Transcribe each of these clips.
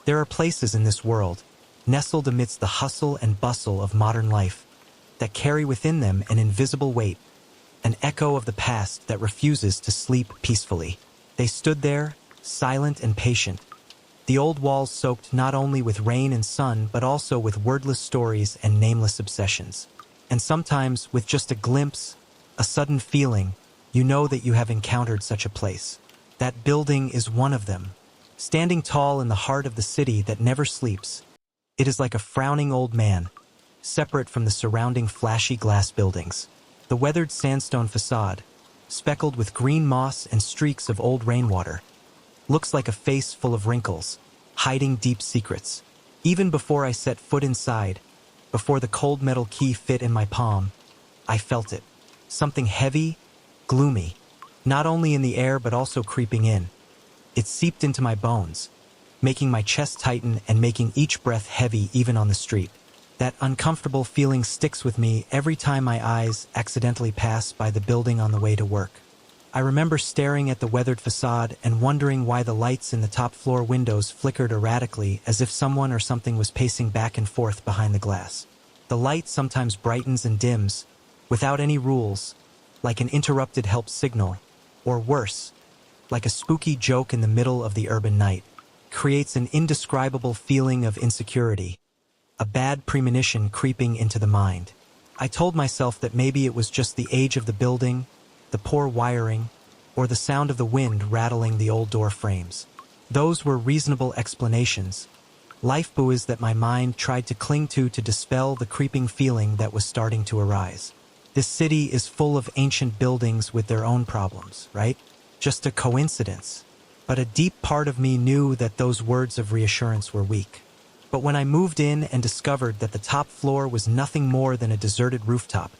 There are places in this world, nestled amidst the hustle and bustle of modern life, that carry within them an invisible weight, an echo of the past that refuses to sleep peacefully. They stood there, silent and patient, the old walls soaked not only with rain and sun but also with wordless stories and nameless obsessions. And sometimes, with just a glimpse, a sudden feeling, you know that you have encountered such a place. That building is one of them. Standing tall in the heart of the city that never sleeps, it is like a frowning old man, separate from the surrounding flashy glass buildings. The weathered sandstone facade, speckled with green moss and streaks of old rainwater, looks like a face full of wrinkles, hiding deep secrets. Even before I set foot inside, before the cold metal key fit in my palm, I felt it. Something heavy, gloomy, not only in the air but also creeping in. It seeped into my bones, making my chest tighten and making each breath heavy even on the street. That uncomfortable feeling sticks with me every time my eyes accidentally pass by the building on the way to work. I remember staring at the weathered facade and wondering why the lights in the top floor windows flickered erratically as if someone or something was pacing back and forth behind the glass. The light sometimes brightens and dims, without any rules, like an interrupted help signal, or worse, like a spooky joke in the middle of the urban night. Creates an indescribable feeling of insecurity, a bad premonition creeping into the mind. I told myself that maybe it was just the age of the building, the poor wiring, or the sound of the wind rattling the old door frames. Those were reasonable explanations, life buoys that my mind tried to cling to dispel the creeping feeling that was starting to arise. This city is full of ancient buildings with their own problems, right? Just a coincidence. But a deep part of me knew that those words of reassurance were weak. But when I moved in and discovered that the top floor was nothing more than a deserted rooftop,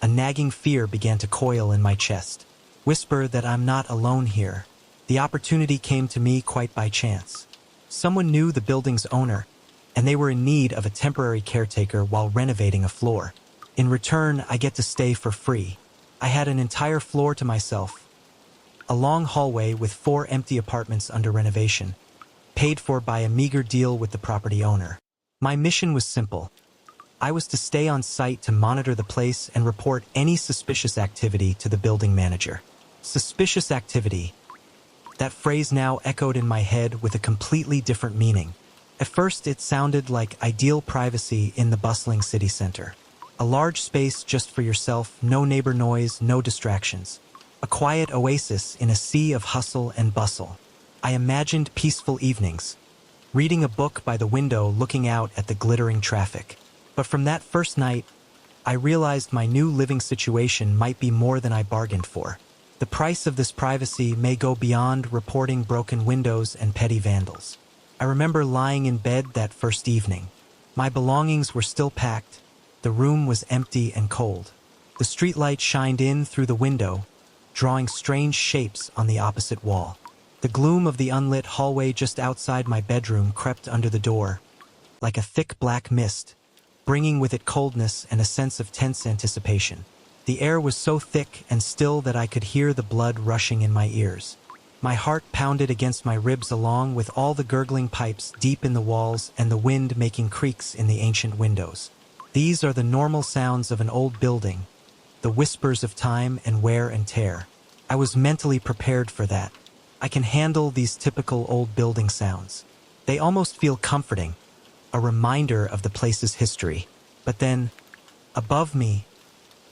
a nagging fear began to coil in my chest. Whisper that I'm not alone here. The opportunity came to me quite by chance. Someone knew the building's owner, and they were in need of a temporary caretaker while renovating a floor. In return, I get to stay for free. I had an entire floor to myself, a long hallway with 4 empty apartments under renovation, paid for by a meager deal with the property owner. My mission was simple. I was to stay on site to monitor the place and report any suspicious activity to the building manager. Suspicious activity. That phrase now echoed in my head with a completely different meaning. At first, it sounded like ideal privacy in the bustling city center. A large space just for yourself, no neighbor noise, no distractions. A quiet oasis in a sea of hustle and bustle. I imagined peaceful evenings, reading a book by the window looking out at the glittering traffic. But from that first night, I realized my new living situation might be more than I bargained for. The price of this privacy may go beyond reporting broken windows and petty vandals. I remember lying in bed that first evening. My belongings were still packed. The room was empty and cold. The streetlight shined in through the window, drawing strange shapes on the opposite wall. The gloom of the unlit hallway just outside my bedroom crept under the door, like a thick black mist, bringing with it coldness and a sense of tense anticipation. The air was so thick and still that I could hear the blood rushing in my ears. My heart pounded against my ribs along with all the gurgling pipes deep in the walls and the wind making creaks in the ancient windows. These are the normal sounds of an old building, the whispers of time and wear and tear. I was mentally prepared for that. I can handle these typical old building sounds. They almost feel comforting, a reminder of the place's history. But then, above me,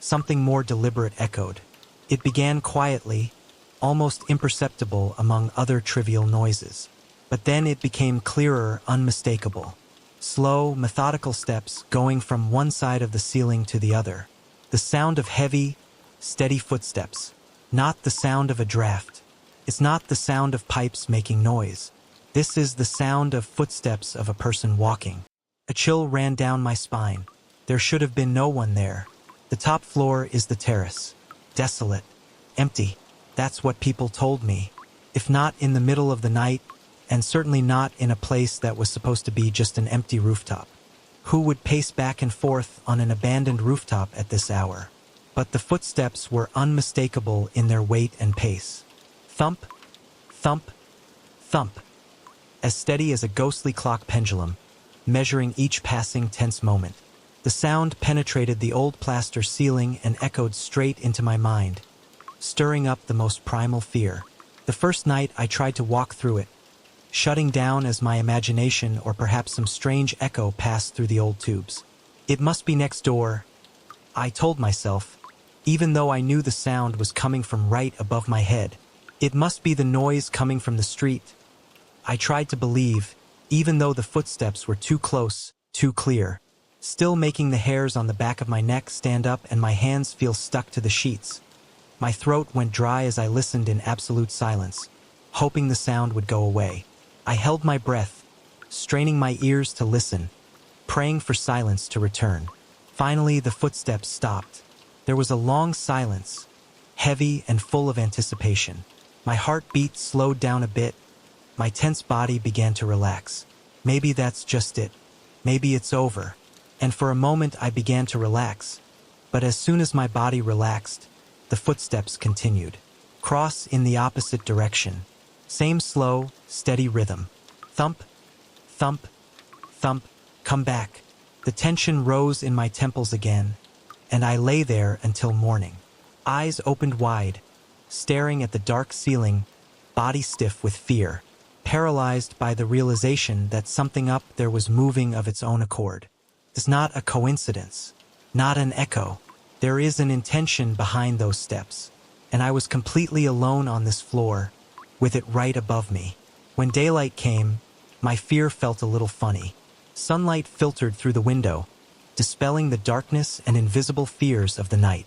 something more deliberate echoed. It began quietly, almost imperceptible among other trivial noises. But then it became clearer, unmistakable. Slow, methodical steps going from one side of the ceiling to the other. The sound of heavy, steady footsteps. Not the sound of a draft. It's not the sound of pipes making noise. This is the sound of footsteps of a person walking. A chill ran down my spine. There should have been no one there. The top floor is the terrace. Desolate. Empty. That's what people told me. If not in the middle of the night, and certainly not in a place that was supposed to be just an empty rooftop. Who would pace back and forth on an abandoned rooftop at this hour? But the footsteps were unmistakable in their weight and pace. Thump, thump, thump. as steady as a ghostly clock pendulum, measuring each passing tense moment. The sound penetrated the old plaster ceiling and echoed straight into my mind, stirring up the most primal fear. The first night I tried to walk through it, shutting down as my imagination or perhaps some strange echo passed through the old tubes. It must be next door, I told myself, even though I knew the sound was coming from right above my head. It must be the noise coming from the street. I tried to believe, even though the footsteps were too close, too clear, still making the hairs on the back of my neck stand up and my hands feel stuck to the sheets. My throat went dry as I listened in absolute silence, hoping the sound would go away. I held my breath, straining my ears to listen, praying for silence to return. Finally, the footsteps stopped. There was a long silence, heavy and full of anticipation. My heartbeat slowed down a bit. My tense body began to relax. Maybe that's just it. Maybe it's over. And for a moment I began to relax. But as soon as my body relaxed, the footsteps continued. Cross in the opposite direction. Same slow, steady rhythm. Thump, thump, thump, come back. The tension rose in my temples again, and I lay there until morning. Eyes opened wide, staring at the dark ceiling, body stiff with fear, paralyzed by the realization that something up there was moving of its own accord. It's not a coincidence, not an echo. There is an intention behind those steps, and I was completely alone on this floor, with it right above me. When daylight came, my fear felt a little funny. Sunlight filtered through the window, dispelling the darkness and invisible fears of the night.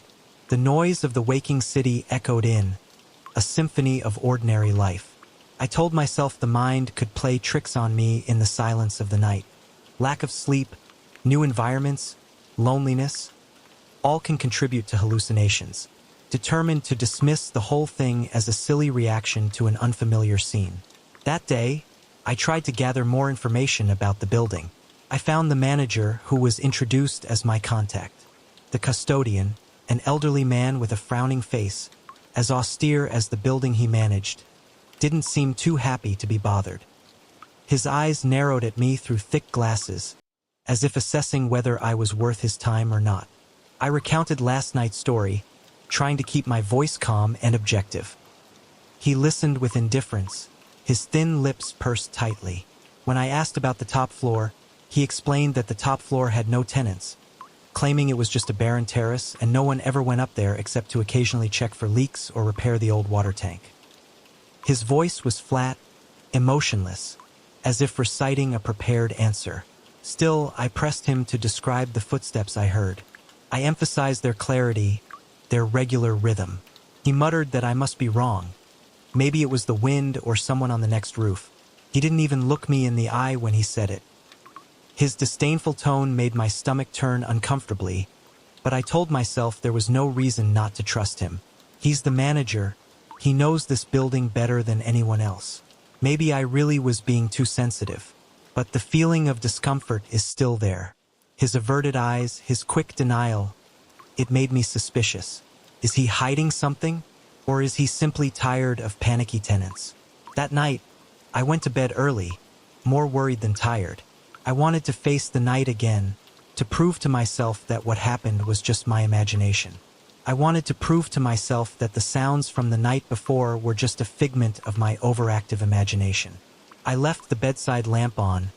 The noise of the waking city echoed in, a symphony of ordinary life. I told myself the mind could play tricks on me in the silence of the night. Lack of sleep, new environments, loneliness, all can contribute to hallucinations. Determined to dismiss the whole thing as a silly reaction to an unfamiliar scene. That day, I tried to gather more information about the building. I found the manager, who was introduced as my contact. The custodian, an elderly man with a frowning face, as austere as the building he managed, didn't seem too happy to be bothered. His eyes narrowed at me through thick glasses, as if assessing whether I was worth his time or not. I recounted last night's story, trying to keep my voice calm and objective. He listened with indifference, his thin lips pursed tightly. When I asked about the top floor, he explained that the top floor had no tenants, claiming it was just a barren terrace and no one ever went up there except to occasionally check for leaks or repair the old water tank. His voice was flat, emotionless, as if reciting a prepared answer. Still, I pressed him to describe the footsteps I heard. I emphasized their clarity, their regular rhythm. He muttered that I must be wrong. Maybe it was the wind or someone on the next roof. He didn't even look me in the eye when he said it. His disdainful tone made my stomach turn uncomfortably, but I told myself there was no reason not to trust him. He's the manager. He knows this building better than anyone else. Maybe I really was being too sensitive, but the feeling of discomfort is still there. His averted eyes, his quick denial, it made me suspicious. Is he hiding something, or is he simply tired of panicky tenants? That night, I went to bed early, more worried than tired. I wanted to face the night again, to prove to myself that what happened was just my imagination. I wanted to prove to myself that the sounds from the night before were just a figment of my overactive imagination. I left the bedside lamp on,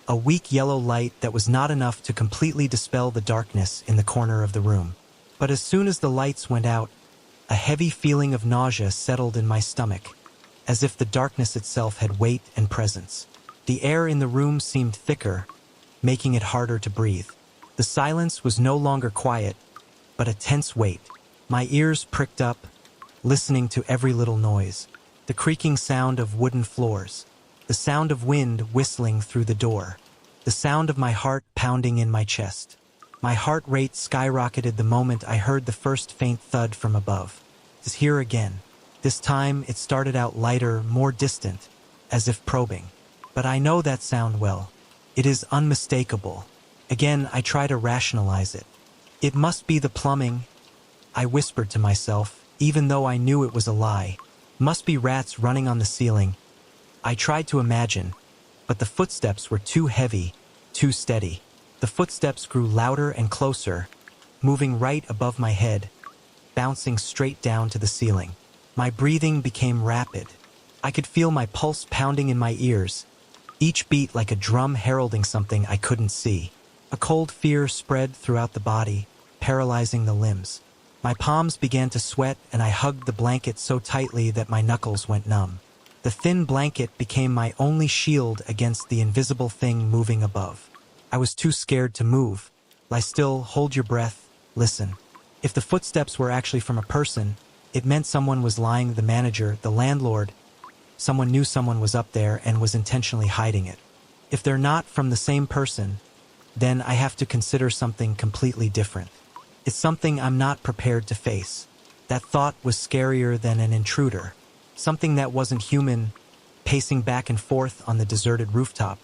a weak yellow light that was not enough to completely dispel the darkness in the corner of the room. But as soon as the lights went out, a heavy feeling of nausea settled in my stomach, as if the darkness itself had weight and presence. The air in the room seemed thicker, making it harder to breathe. The silence was no longer quiet, but a tense weight. My ears pricked up, listening to every little noise. The creaking sound of wooden floors, the sound of wind whistling through the door, the sound of my heart pounding in my chest. My heart rate skyrocketed the moment I heard the first faint thud from above. It's here again. This time it started out lighter, more distant, as if probing. But I know that sound well. It is unmistakable. Again, I try to rationalize it. It must be the plumbing, I whispered to myself, even though I knew it was a lie. Must be rats running on the ceiling. I tried to imagine, but the footsteps were too heavy, too steady. The footsteps grew louder and closer, moving right above my head, bouncing straight down to the ceiling. My breathing became rapid. I could feel my pulse pounding in my ears, each beat like a drum heralding something I couldn't see. A cold fear spread throughout the body, paralyzing the limbs. My palms began to sweat and I hugged the blanket so tightly that my knuckles went numb. The thin blanket became my only shield against the invisible thing moving above. I was too scared to move. Lie still, hold your breath, listen. If the footsteps were actually from a person, it meant someone was lying, the manager, the landlord. Someone knew someone was up there and was intentionally hiding it. If they're not from the same person, then I have to consider something completely different. It's something I'm not prepared to face. That thought was scarier than an intruder. Something that wasn't human, pacing back and forth on the deserted rooftop.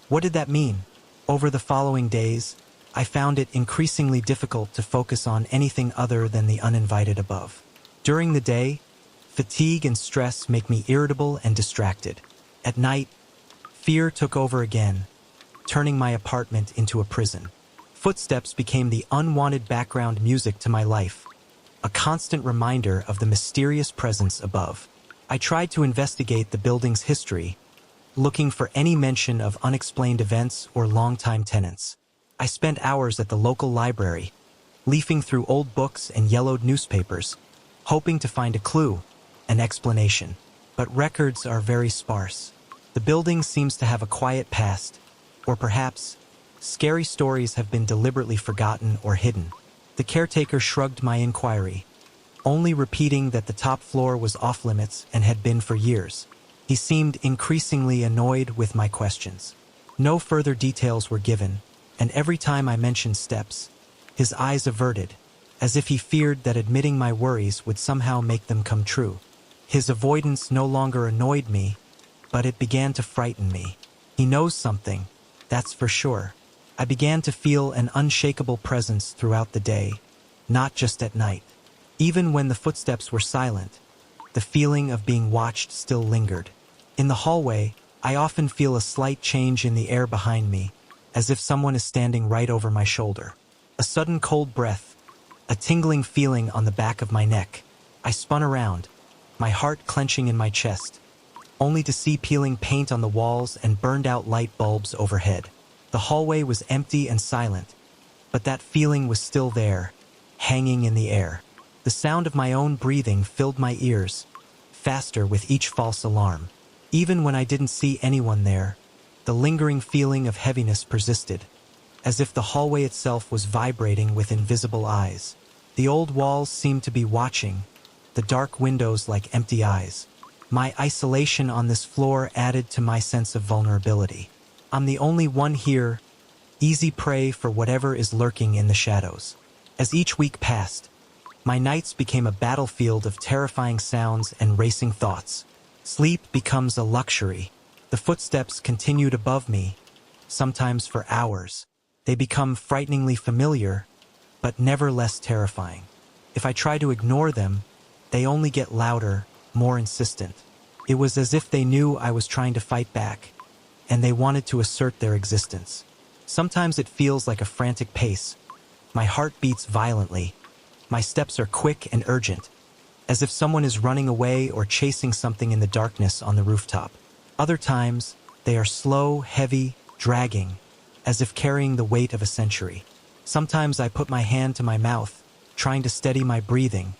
What did that mean? Over the following days, I found it increasingly difficult to focus on anything other than the uninvited above. During the day, fatigue and stress make me irritable and distracted. At night, fear took over again, turning my apartment into a prison. Footsteps became the unwanted background music to my life, a constant reminder of the mysterious presence above. I tried to investigate the building's history, looking for any mention of unexplained events or longtime tenants. I spent hours at the local library, leafing through old books and yellowed newspapers, hoping to find a clue, an explanation. But records are very sparse. The building seems to have a quiet past, or perhaps scary stories have been deliberately forgotten or hidden. The caretaker shrugged my inquiry, only repeating that the top floor was off-limits and had been for years. He seemed increasingly annoyed with my questions. No further details were given, and every time I mentioned steps, his eyes averted, as if he feared that admitting my worries would somehow make them come true. His avoidance no longer annoyed me, but it began to frighten me. He knows something, that's for sure. I began to feel an unshakable presence throughout the day, not just at night. Even when the footsteps were silent, the feeling of being watched still lingered. In the hallway, I often feel a slight change in the air behind me, as if someone is standing right over my shoulder. A sudden cold breath, a tingling feeling on the back of my neck. I spun around, my heart clenching in my chest, only to see peeling paint on the walls and burned-out light bulbs overhead. The hallway was empty and silent, but that feeling was still there, hanging in the air. The sound of my own breathing filled my ears, faster with each false alarm. Even when I didn't see anyone there, the lingering feeling of heaviness persisted, as if the hallway itself was vibrating with invisible eyes. The old walls seemed to be watching, the dark windows like empty eyes. My isolation on this floor added to my sense of vulnerability. I'm the only one here, easy prey for whatever is lurking in the shadows. As each week passed, my nights became a battlefield of terrifying sounds and racing thoughts. Sleep becomes a luxury. The footsteps continued above me, sometimes for hours. They become frighteningly familiar, but never less terrifying. If I try to ignore them, they only get louder, more insistent. It was as if they knew I was trying to fight back, and they wanted to assert their existence. Sometimes it feels like a frantic pace. My heart beats violently. My steps are quick and urgent, as if someone is running away or chasing something in the darkness on the rooftop. Other times, they are slow, heavy, dragging, as if carrying the weight of a century. Sometimes I put my hand to my mouth, trying to steady my breathing,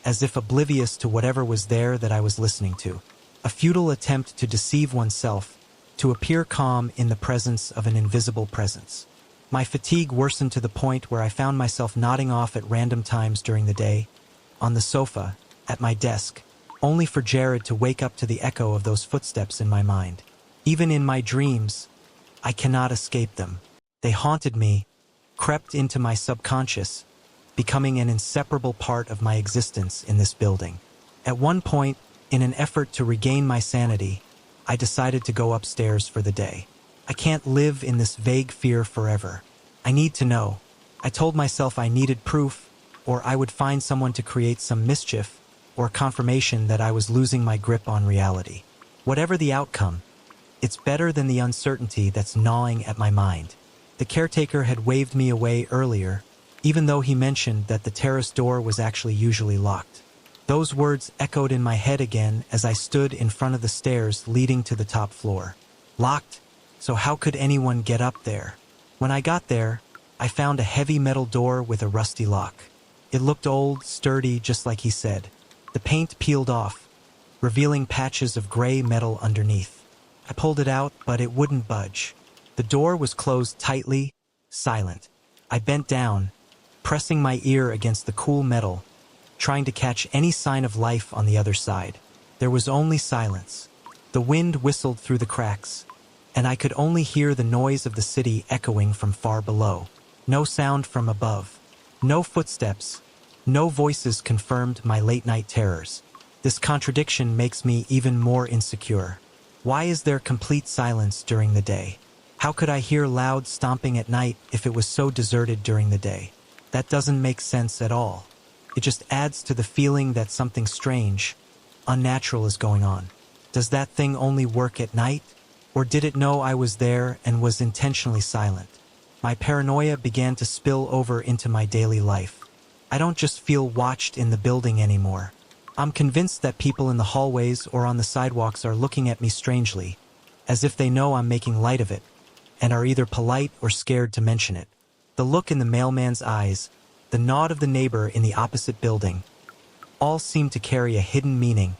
as if oblivious to whatever was there that I was listening to. A futile attempt to deceive oneself, to appear calm in the presence of an invisible presence. My fatigue worsened to the point where I found myself nodding off at random times during the day, on the sofa, at my desk, only for Jared to wake up to the echo of those footsteps in my mind. Even in my dreams, I cannot escape them. They haunted me, crept into my subconscious, becoming an inseparable part of my existence in this building. At one point, in an effort to regain my sanity, I decided to go upstairs for the day. I can't live in this vague fear forever. I need to know. I told myself I needed proof, or I would find someone to create some mischief, or confirmation that I was losing my grip on reality. Whatever the outcome, It's better than the uncertainty that's gnawing at my mind. The caretaker had waved me away earlier, even though he mentioned that the terrace door was actually usually locked. Those words echoed in my head again as I stood in front of the stairs leading to the top floor. Locked? So how could anyone get up there? When I got there, I found a heavy metal door with a rusty lock. It looked old, sturdy, just like he said. The paint peeled off, revealing patches of gray metal underneath. I pulled it out, but it wouldn't budge. The door was closed tightly, silent. I bent down, pressing my ear against the cool metal, trying to catch any sign of life on the other side. There was only silence. The wind whistled through the cracks, and I could only hear the noise of the city echoing from far below. No sound from above. No footsteps. No voices confirmed my late-night terrors. This contradiction makes me even more insecure. Why is there complete silence during the day? How could I hear loud stomping at night if it was so deserted during the day? That doesn't make sense at all. It just adds to the feeling that something strange, unnatural is going on. Does that thing only work at night? Or did it know I was there and was intentionally silent? My paranoia began to spill over into my daily life. I don't just feel watched in the building anymore. I'm convinced that people in the hallways or on the sidewalks are looking at me strangely, as if they know I'm making light of it, and are either polite or scared to mention it. The look in the mailman's eyes, the nod of the neighbor in the opposite building, all seem to carry a hidden meaning,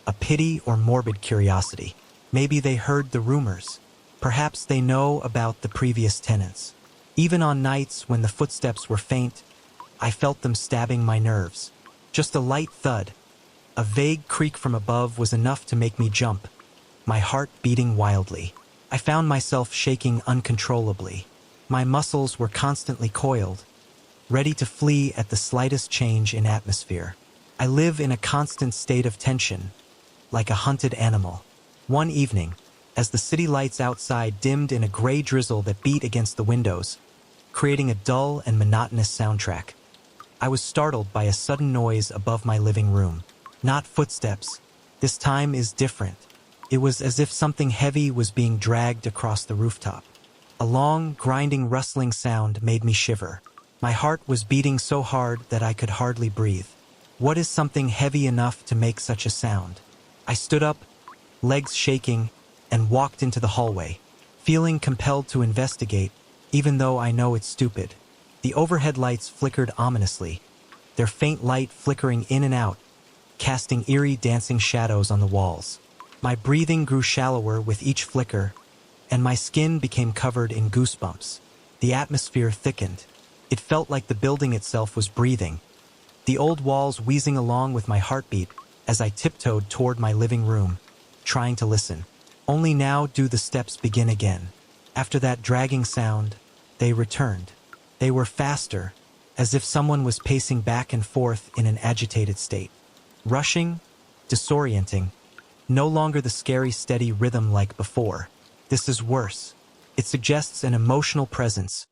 a pity or morbid curiosity. Maybe they heard the rumors. Perhaps they know about the previous tenants. Even on nights when the footsteps were faint, I felt them stabbing my nerves. Just a light thud, a vague creak from above was enough to make me jump, my heart beating wildly. I found myself shaking uncontrollably. My muscles were constantly coiled, ready to flee at the slightest change in atmosphere. I live in a constant state of tension, like a hunted animal. One evening, as the city lights outside dimmed in a gray drizzle that beat against the windows, creating a dull and monotonous soundtrack, I was startled by a sudden noise above my living room. Not footsteps. This time is different. It was as if something heavy was being dragged across the rooftop. A long, grinding, rustling sound made me shiver. My heart was beating so hard that I could hardly breathe. What is something heavy enough to make such a sound? I stood up, legs shaking, and walked into the hallway, feeling compelled to investigate, even though I know it's stupid. The overhead lights flickered ominously, their faint light flickering in and out, casting eerie dancing shadows on the walls. My breathing grew shallower with each flicker, and my skin became covered in goosebumps. The atmosphere thickened. It felt like the building itself was breathing, the old walls wheezing along with my heartbeat as I tiptoed toward my living room, trying to listen. Only now do the steps begin again. After that dragging sound, they returned. They were faster, as if someone was pacing back and forth in an agitated state. Rushing, disorienting, no longer the scary steady rhythm like before. This is worse. It suggests an emotional presence,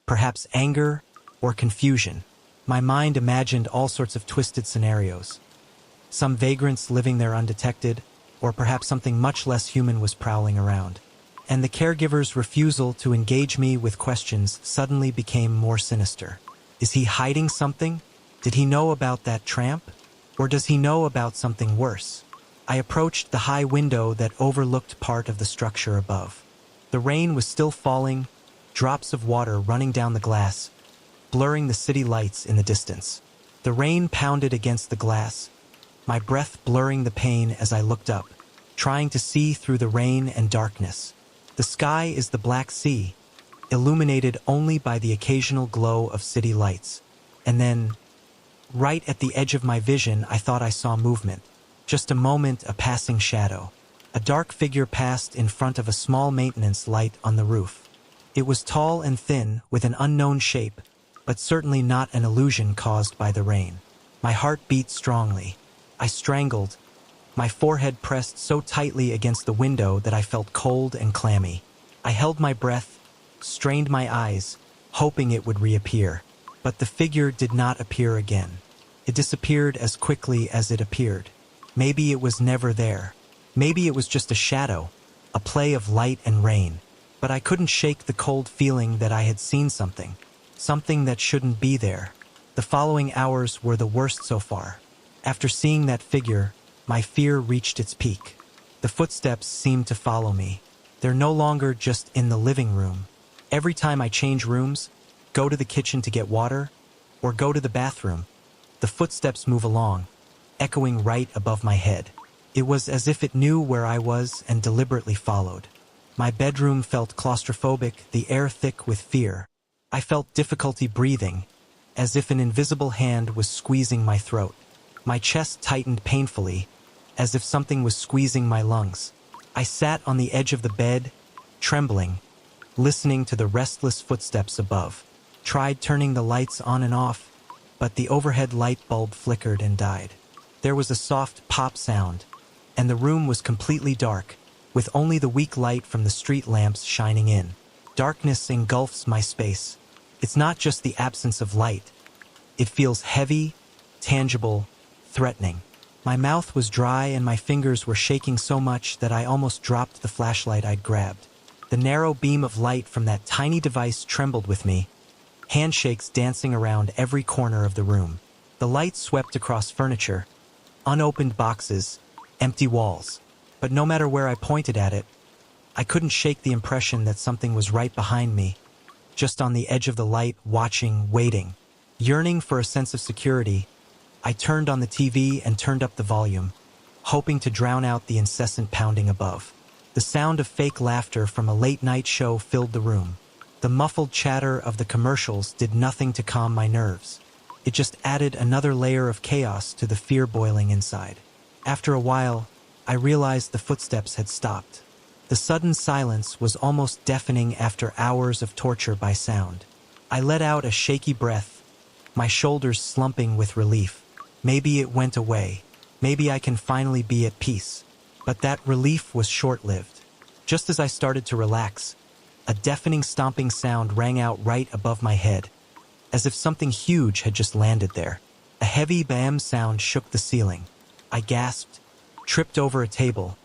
perhaps anger or confusion. My mind imagined all sorts of twisted scenarios. Some vagrants living there undetected, or perhaps something much less human was prowling around. And the caregiver's refusal to engage me with questions suddenly became more sinister. Is he hiding something? Did he know about that tramp? Or does he know about something worse? I approached the high window that overlooked part of the structure above. The rain was still falling, drops of water running down the glass, blurring the city lights in the distance. The rain pounded against the glass, my breath blurring the pain as I looked up, trying to see through the rain and darkness. The sky is the Black Sea, illuminated only by the occasional glow of city lights. And then, right at the edge of my vision, I thought I saw movement. Just a moment, a passing shadow. A dark figure passed in front of a small maintenance light on the roof. It was tall and thin, with an unknown shape, but certainly not an illusion caused by the rain. My heart beat strongly. I strangled, my forehead pressed so tightly against the window that I felt cold and clammy. I held my breath, strained my eyes, hoping it would reappear. But the figure did not appear again. It disappeared as quickly as it appeared. Maybe it was never there. Maybe it was just a shadow, a play of light and rain. But I couldn't shake the cold feeling that I had seen something. Something that shouldn't be there. The following hours were the worst so far. After seeing that figure, my fear reached its peak. The footsteps seemed to follow me. They're no longer just in the living room. Every time I change rooms, go to the kitchen to get water, or go to the bathroom, the footsteps move along, echoing right above my head. It was as if it knew where I was and deliberately followed. My bedroom felt claustrophobic, the air thick with fear. I felt difficulty breathing, as if an invisible hand was squeezing my throat. My chest tightened painfully, as if something was squeezing my lungs. I sat on the edge of the bed, trembling, listening to the restless footsteps above. Tried turning the lights on and off, but the overhead light bulb flickered and died. There was a soft pop sound, and the room was completely dark, with only the weak light from the street lamps shining in. Darkness engulfs my space. It's not just the absence of light. It feels heavy, tangible, threatening. My mouth was dry and my fingers were shaking so much that I almost dropped the flashlight I'd grabbed. The narrow beam of light from that tiny device trembled with me, handshakes dancing around every corner of the room. The light swept across furniture, unopened boxes, empty walls. But no matter where I pointed at it, I couldn't shake the impression that something was right behind me, just on the edge of the light, watching, waiting. Yearning for a sense of security, I turned on the TV and turned up the volume, hoping to drown out the incessant pounding above. The sound of fake laughter from a late-night show filled the room. The muffled chatter of the commercials did nothing to calm my nerves. It just added another layer of chaos to the fear boiling inside. After a while, I realized the footsteps had stopped. The sudden silence was almost deafening after hours of torture by sound. I let out a shaky breath, my shoulders slumping with relief. Maybe it went away. Maybe I can finally be at peace. But that relief was short-lived. Just as I started to relax, a deafening stomping sound rang out right above my head, as if something huge had just landed there. A heavy bam sound shook the ceiling. I gasped, tripped over a table,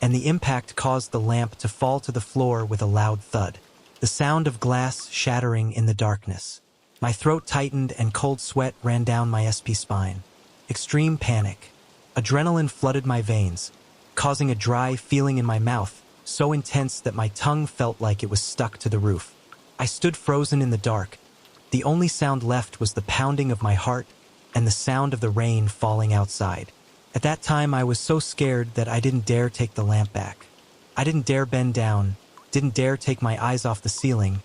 and the impact caused the lamp to fall to the floor with a loud thud. The sound of glass shattering in the darkness. My throat tightened and cold sweat ran down my SP spine. Extreme panic. Adrenaline flooded my veins, causing a dry feeling in my mouth, so intense that my tongue felt like it was stuck to the roof. I stood frozen in the dark. The only sound left was the pounding of my heart and the sound of the rain falling outside. At that time, I was so scared that I didn't dare take the lamp back. I didn't dare bend down, didn't dare take my eyes off the ceiling,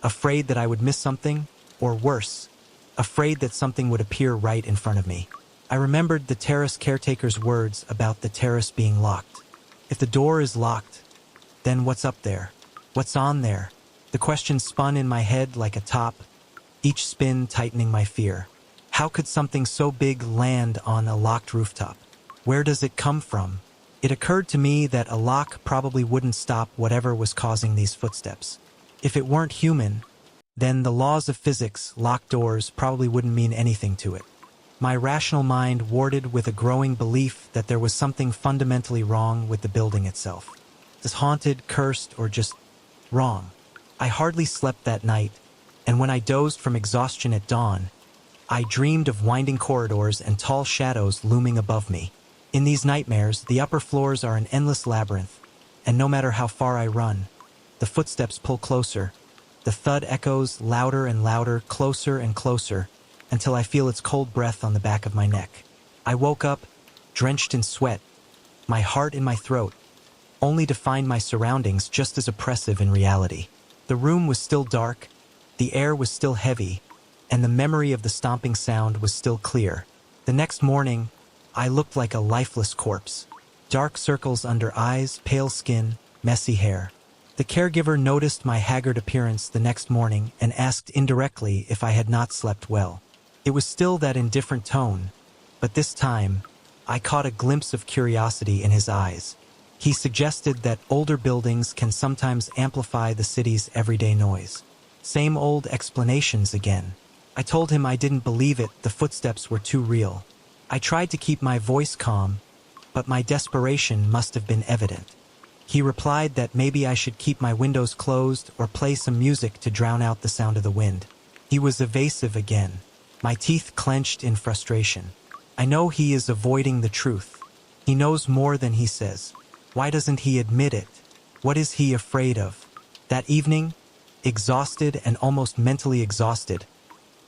afraid that I would miss something, or worse, afraid that something would appear right in front of me. I remembered the terrace caretaker's words about the terrace being locked. If the door is locked, then what's up there? What's on there? The question spun in my head like a top, each spin tightening my fear. How could something so big land on a locked rooftop? Where does it come from? It occurred to me that a lock probably wouldn't stop whatever was causing these footsteps. If it weren't human, then the laws of physics, locked doors, probably wouldn't mean anything to it. My rational mind warded with a growing belief that there was something fundamentally wrong with the building itself. Is haunted, cursed, or just wrong? I hardly slept that night, and when I dozed from exhaustion at dawn, I dreamed of winding corridors and tall shadows looming above me. In these nightmares, the upper floors are an endless labyrinth, and no matter how far I run, the footsteps pull closer. The thud echoes louder and louder, closer and closer, until I feel its cold breath on the back of my neck. I woke up, drenched in sweat, my heart in my throat, only to find my surroundings just as oppressive in reality. The room was still dark, the air was still heavy, and the memory of the stomping sound was still clear. The next morning, I looked like a lifeless corpse. Dark circles under eyes, pale skin, messy hair. The caregiver noticed my haggard appearance the next morning and asked indirectly if I had not slept well. It was still that indifferent tone, but this time, I caught a glimpse of curiosity in his eyes. He suggested that older buildings can sometimes amplify the city's everyday noise. Same old explanations again. I told him I didn't believe it, the footsteps were too real. I tried to keep my voice calm, but my desperation must have been evident. He replied that maybe I should keep my windows closed or play some music to drown out the sound of the wind. He was evasive again. My teeth clenched in frustration. I know he is avoiding the truth. He knows more than he says. Why doesn't he admit it? What is he afraid of? That evening, exhausted and almost mentally exhausted,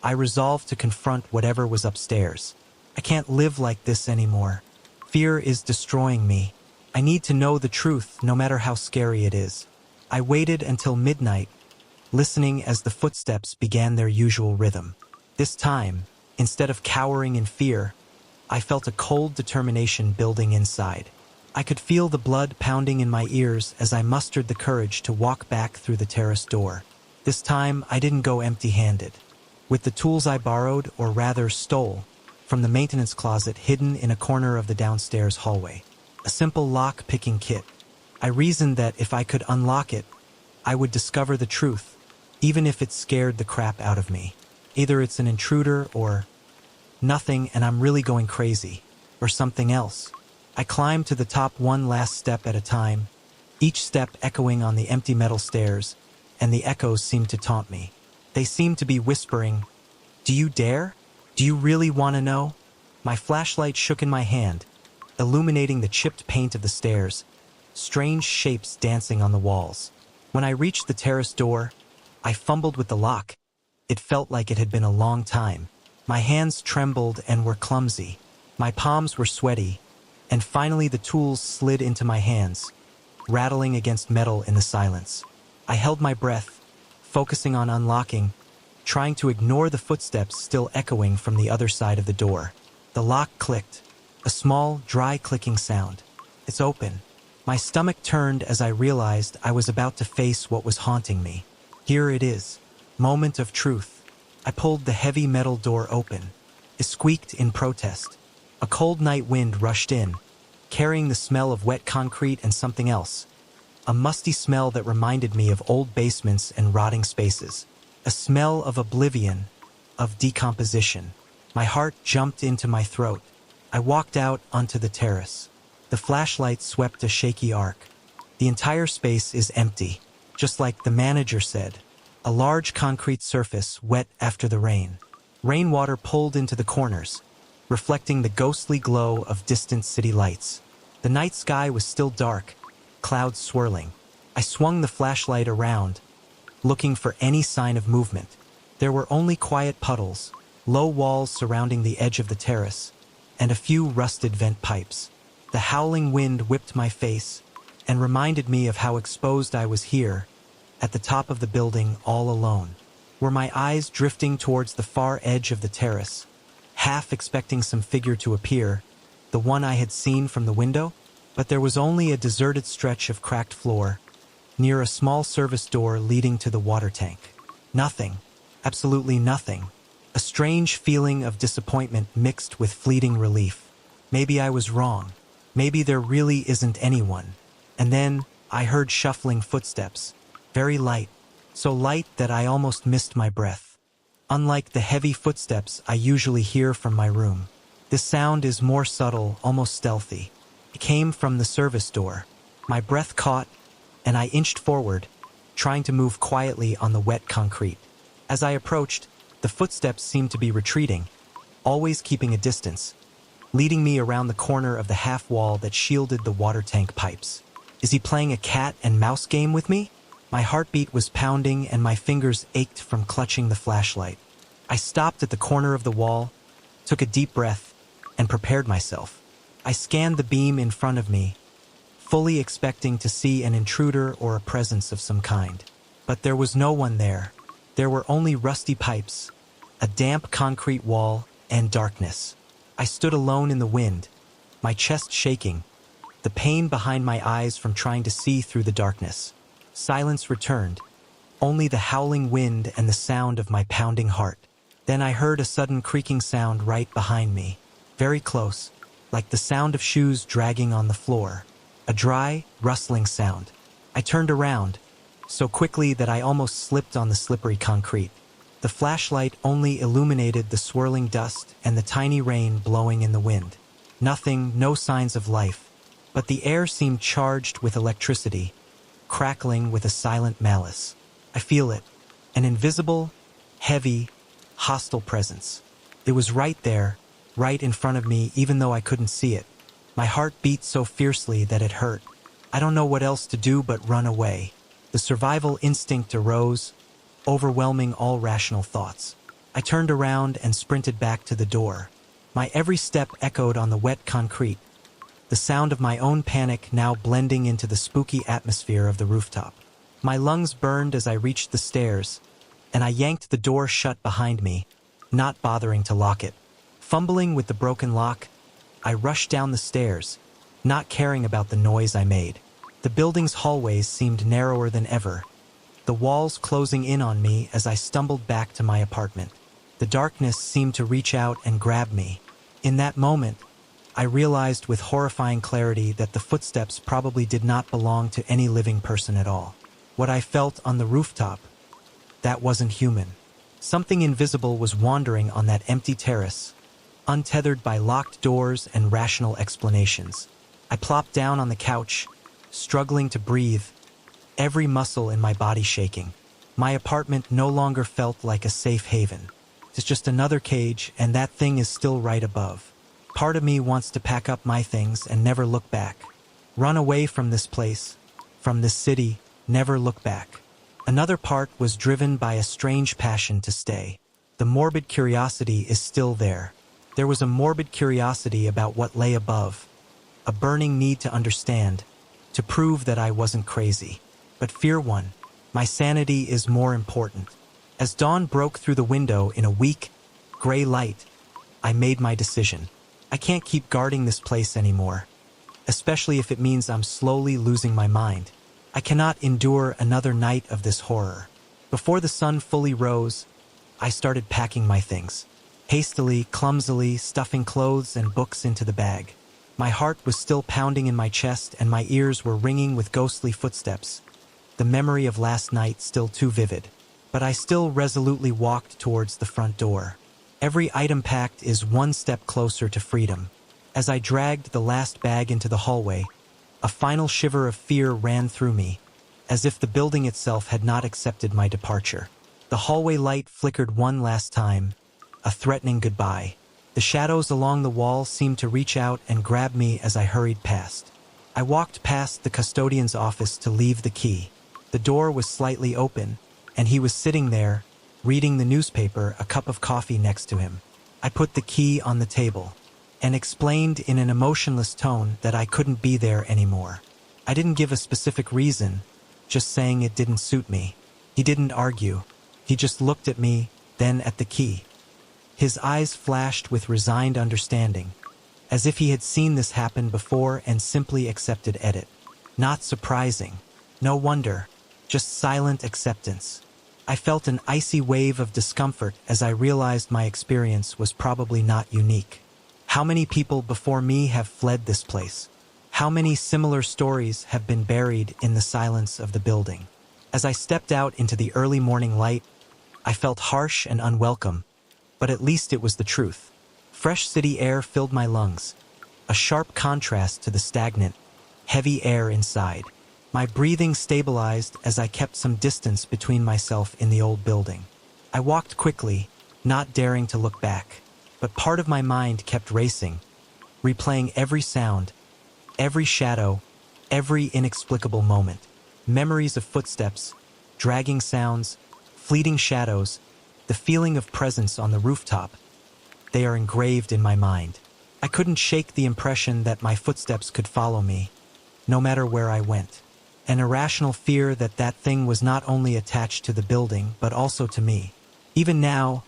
I resolved to confront whatever was upstairs. I can't live like this anymore. Fear is destroying me. I need to know the truth, no matter how scary it is. I waited until midnight, listening as the footsteps began their usual rhythm. This time, instead of cowering in fear, I felt a cold determination building inside. I could feel the blood pounding in my ears as I mustered the courage to walk back through the terrace door. This time, I didn't go empty-handed. With the tools I borrowed, or rather stole, from the maintenance closet hidden in a corner of the downstairs hallway. A simple lock-picking kit. I reasoned that if I could unlock it, I would discover the truth, even if it scared the crap out of me. Either it's an intruder or nothing and I'm really going crazy, or something else. I climbed to the top one last step at a time, each step echoing on the empty metal stairs, and the echoes seemed to taunt me. They seemed to be whispering, "Do you dare? Do you really want to know?" My flashlight shook in my hand, illuminating the chipped paint of the stairs, strange shapes dancing on the walls. When I reached the terrace door, I fumbled with the lock. It felt like it had been a long time. My hands trembled and were clumsy. My palms were sweaty, and finally the tools slid into my hands, rattling against metal in the silence. I held my breath, focusing on unlocking, trying to ignore the footsteps still echoing from the other side of the door. The lock clicked, a small, dry clicking sound. It's open. My stomach turned as I realized I was about to face what was haunting me. Here it is. Moment of truth. I pulled the heavy metal door open. It squeaked in protest. A cold night wind rushed in, carrying the smell of wet concrete and something else. A musty smell that reminded me of old basements and rotting spaces. A smell of oblivion, of decomposition. My heart jumped into my throat. I walked out onto the terrace. The flashlight swept a shaky arc. The entire space is empty, just like the manager said. A large concrete surface wet after the rain. Rainwater pulled into the corners, reflecting the ghostly glow of distant city lights. The night sky was still dark, clouds swirling. I swung the flashlight around, looking for any sign of movement. There were only quiet puddles, low walls surrounding the edge of the terrace, and a few rusted vent pipes. The howling wind whipped my face and reminded me of how exposed I was here, at the top of the building, all alone. Were my eyes drifting towards the far edge of the terrace, half expecting some figure to appear, the one I had seen from the window? But there was only a deserted stretch of cracked floor, near a small service door leading to the water tank. Nothing. Absolutely nothing. A strange feeling of disappointment mixed with fleeting relief. Maybe I was wrong. Maybe there really isn't anyone. And then I heard shuffling footsteps. Very light. So light that I almost missed my breath. Unlike the heavy footsteps I usually hear from my room. This sound is more subtle, almost stealthy. It came from the service door. My breath caught, and I inched forward, trying to move quietly on the wet concrete. As I approached, the footsteps seemed to be retreating, always keeping a distance, leading me around the corner of the half wall that shielded the water tank pipes. Is he playing a cat and mouse game with me? My heartbeat was pounding and my fingers ached from clutching the flashlight. I stopped at the corner of the wall, took a deep breath, and prepared myself. I scanned the beam in front of me, fully expecting to see an intruder or a presence of some kind. But there was no one there. There were only rusty pipes, a damp concrete wall, and darkness. I stood alone in the wind, my chest shaking, the pain behind my eyes from trying to see through the darkness. Silence returned, only the howling wind and the sound of my pounding heart. Then I heard a sudden creaking sound right behind me, very close, like the sound of shoes dragging on the floor. A dry, rustling sound. I turned around, so quickly that I almost slipped on the slippery concrete. The flashlight only illuminated the swirling dust and the tiny rain blowing in the wind. Nothing, no signs of life. but the air seemed charged with electricity, crackling with a silent malice. I feel it, an invisible, heavy, hostile presence. It was right there, right in front of me, even though I couldn't see it. My heart beat so fiercely that it hurt. I don't know what else to do but run away. The survival instinct arose, overwhelming all rational thoughts. I turned around and sprinted back to the door. My every step echoed on the wet concrete, the sound of my own panic now blending into the spooky atmosphere of the rooftop. My lungs burned as I reached the stairs, and I yanked the door shut behind me, not bothering to lock it. Fumbling with the broken lock, I rushed down the stairs, not caring about the noise I made. The building's hallways seemed narrower than ever, the walls closing in on me as I stumbled back to my apartment. The darkness seemed to reach out and grab me. In that moment, I realized with horrifying clarity that the footsteps probably did not belong to any living person at all. What I felt on the rooftop, that wasn't human. Something invisible was wandering on that empty terrace, untethered by locked doors and rational explanations. I plopped down on the couch, struggling to breathe, every muscle in my body shaking. My apartment no longer felt like a safe haven. It's just another cage, and that thing is still right above. Part of me wants to pack up my things and never look back. Run away from this place, from this city, never look back. Another part was driven by a strange passion to stay. The morbid curiosity is still there. There was a morbid curiosity about what lay above, a burning need to understand, to prove that I wasn't crazy. But fear won. My sanity is more important. As dawn broke through the window in a weak, gray light, I made my decision. I can't keep guarding this place anymore, especially if it means I'm slowly losing my mind. I cannot endure another night of this horror. Before the sun fully rose, I started packing my things, hastily, clumsily, stuffing clothes and books into the bag. My heart was still pounding in my chest and my ears were ringing with ghostly footsteps, the memory of last night still too vivid. But I still resolutely walked towards the front door. Every item packed is one step closer to freedom. As I dragged the last bag into the hallway, a final shiver of fear ran through me, as if the building itself had not accepted my departure. The hallway light flickered one last time, a threatening goodbye. The shadows along the wall seemed to reach out and grab me as I hurried past. I walked past the custodian's office to leave the key. The door was slightly open, and he was sitting there, reading the newspaper, a cup of coffee next to him. I put the key on the table and explained in an emotionless tone that I couldn't be there anymore. I didn't give a specific reason, just saying it didn't suit me. He didn't argue. He just looked at me, then at the key. His eyes flashed with resigned understanding, as if he had seen this happen before and simply accepted it. Not surprising. No wonder. Just silent acceptance. I felt an icy wave of discomfort as I realized my experience was probably not unique. How many people before me have fled this place? How many similar stories have been buried in the silence of the building? As I stepped out into the early morning light, I felt harsh and unwelcome, but at least it was the truth. Fresh city air filled my lungs, a sharp contrast to the stagnant, heavy air inside. My breathing stabilized as I kept some distance between myself and the old building. I walked quickly, not daring to look back, but part of my mind kept racing, replaying every sound, every shadow, every inexplicable moment. Memories of footsteps, dragging sounds, fleeting shadows, the feeling of presence on the rooftop. They are engraved in my mind. I couldn't shake the impression that my footsteps could follow me, no matter where I went. An irrational fear that that thing was not only attached to the building, but also to me. Even now,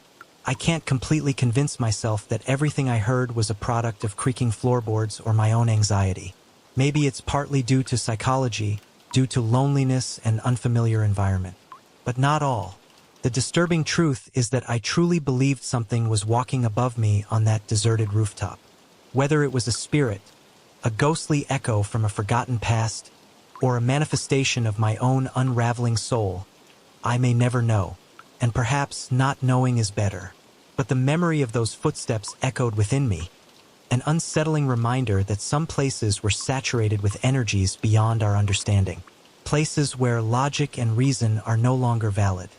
I can't completely convince myself that everything I heard was a product of creaking floorboards or my own anxiety. Maybe it's partly due to psychology, due to loneliness and unfamiliar environment. But not all. The disturbing truth is that I truly believed something was walking above me on that deserted rooftop. Whether it was a spirit, a ghostly echo from a forgotten past, or a manifestation of my own unraveling soul, I may never know, and perhaps not knowing is better. But the memory of those footsteps echoed within me, an unsettling reminder that some places were saturated with energies beyond our understanding, places where logic and reason are no longer valid.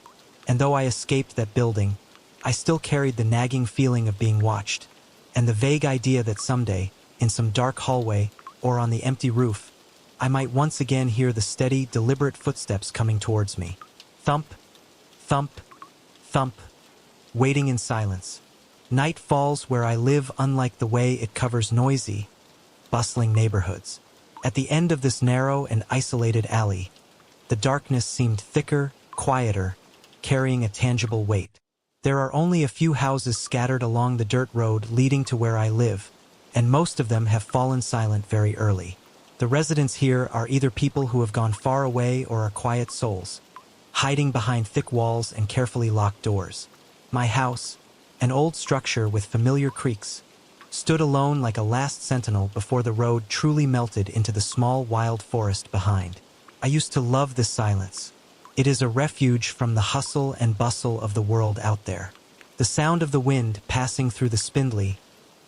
And though I escaped that building, I still carried the nagging feeling of being watched, and the vague idea that someday, in some dark hallway or on the empty roof, I might once again hear the steady, deliberate footsteps coming towards me. Thump, thump, thump, waiting in silence. Night falls where I live, unlike the way it covers noisy, bustling neighborhoods. At the end of this narrow and isolated alley, the darkness seemed thicker, quieter, carrying a tangible weight. There are only a few houses scattered along the dirt road leading to where I live, and most of them have fallen silent very early. The residents here are either people who have gone far away or are quiet souls, hiding behind thick walls and carefully locked doors. My house, an old structure with familiar creaks, stood alone like a last sentinel before the road truly melted into the small wild forest behind. I used to love this silence. It is a refuge from the hustle and bustle of the world out there. The sound of the wind passing through the spindly,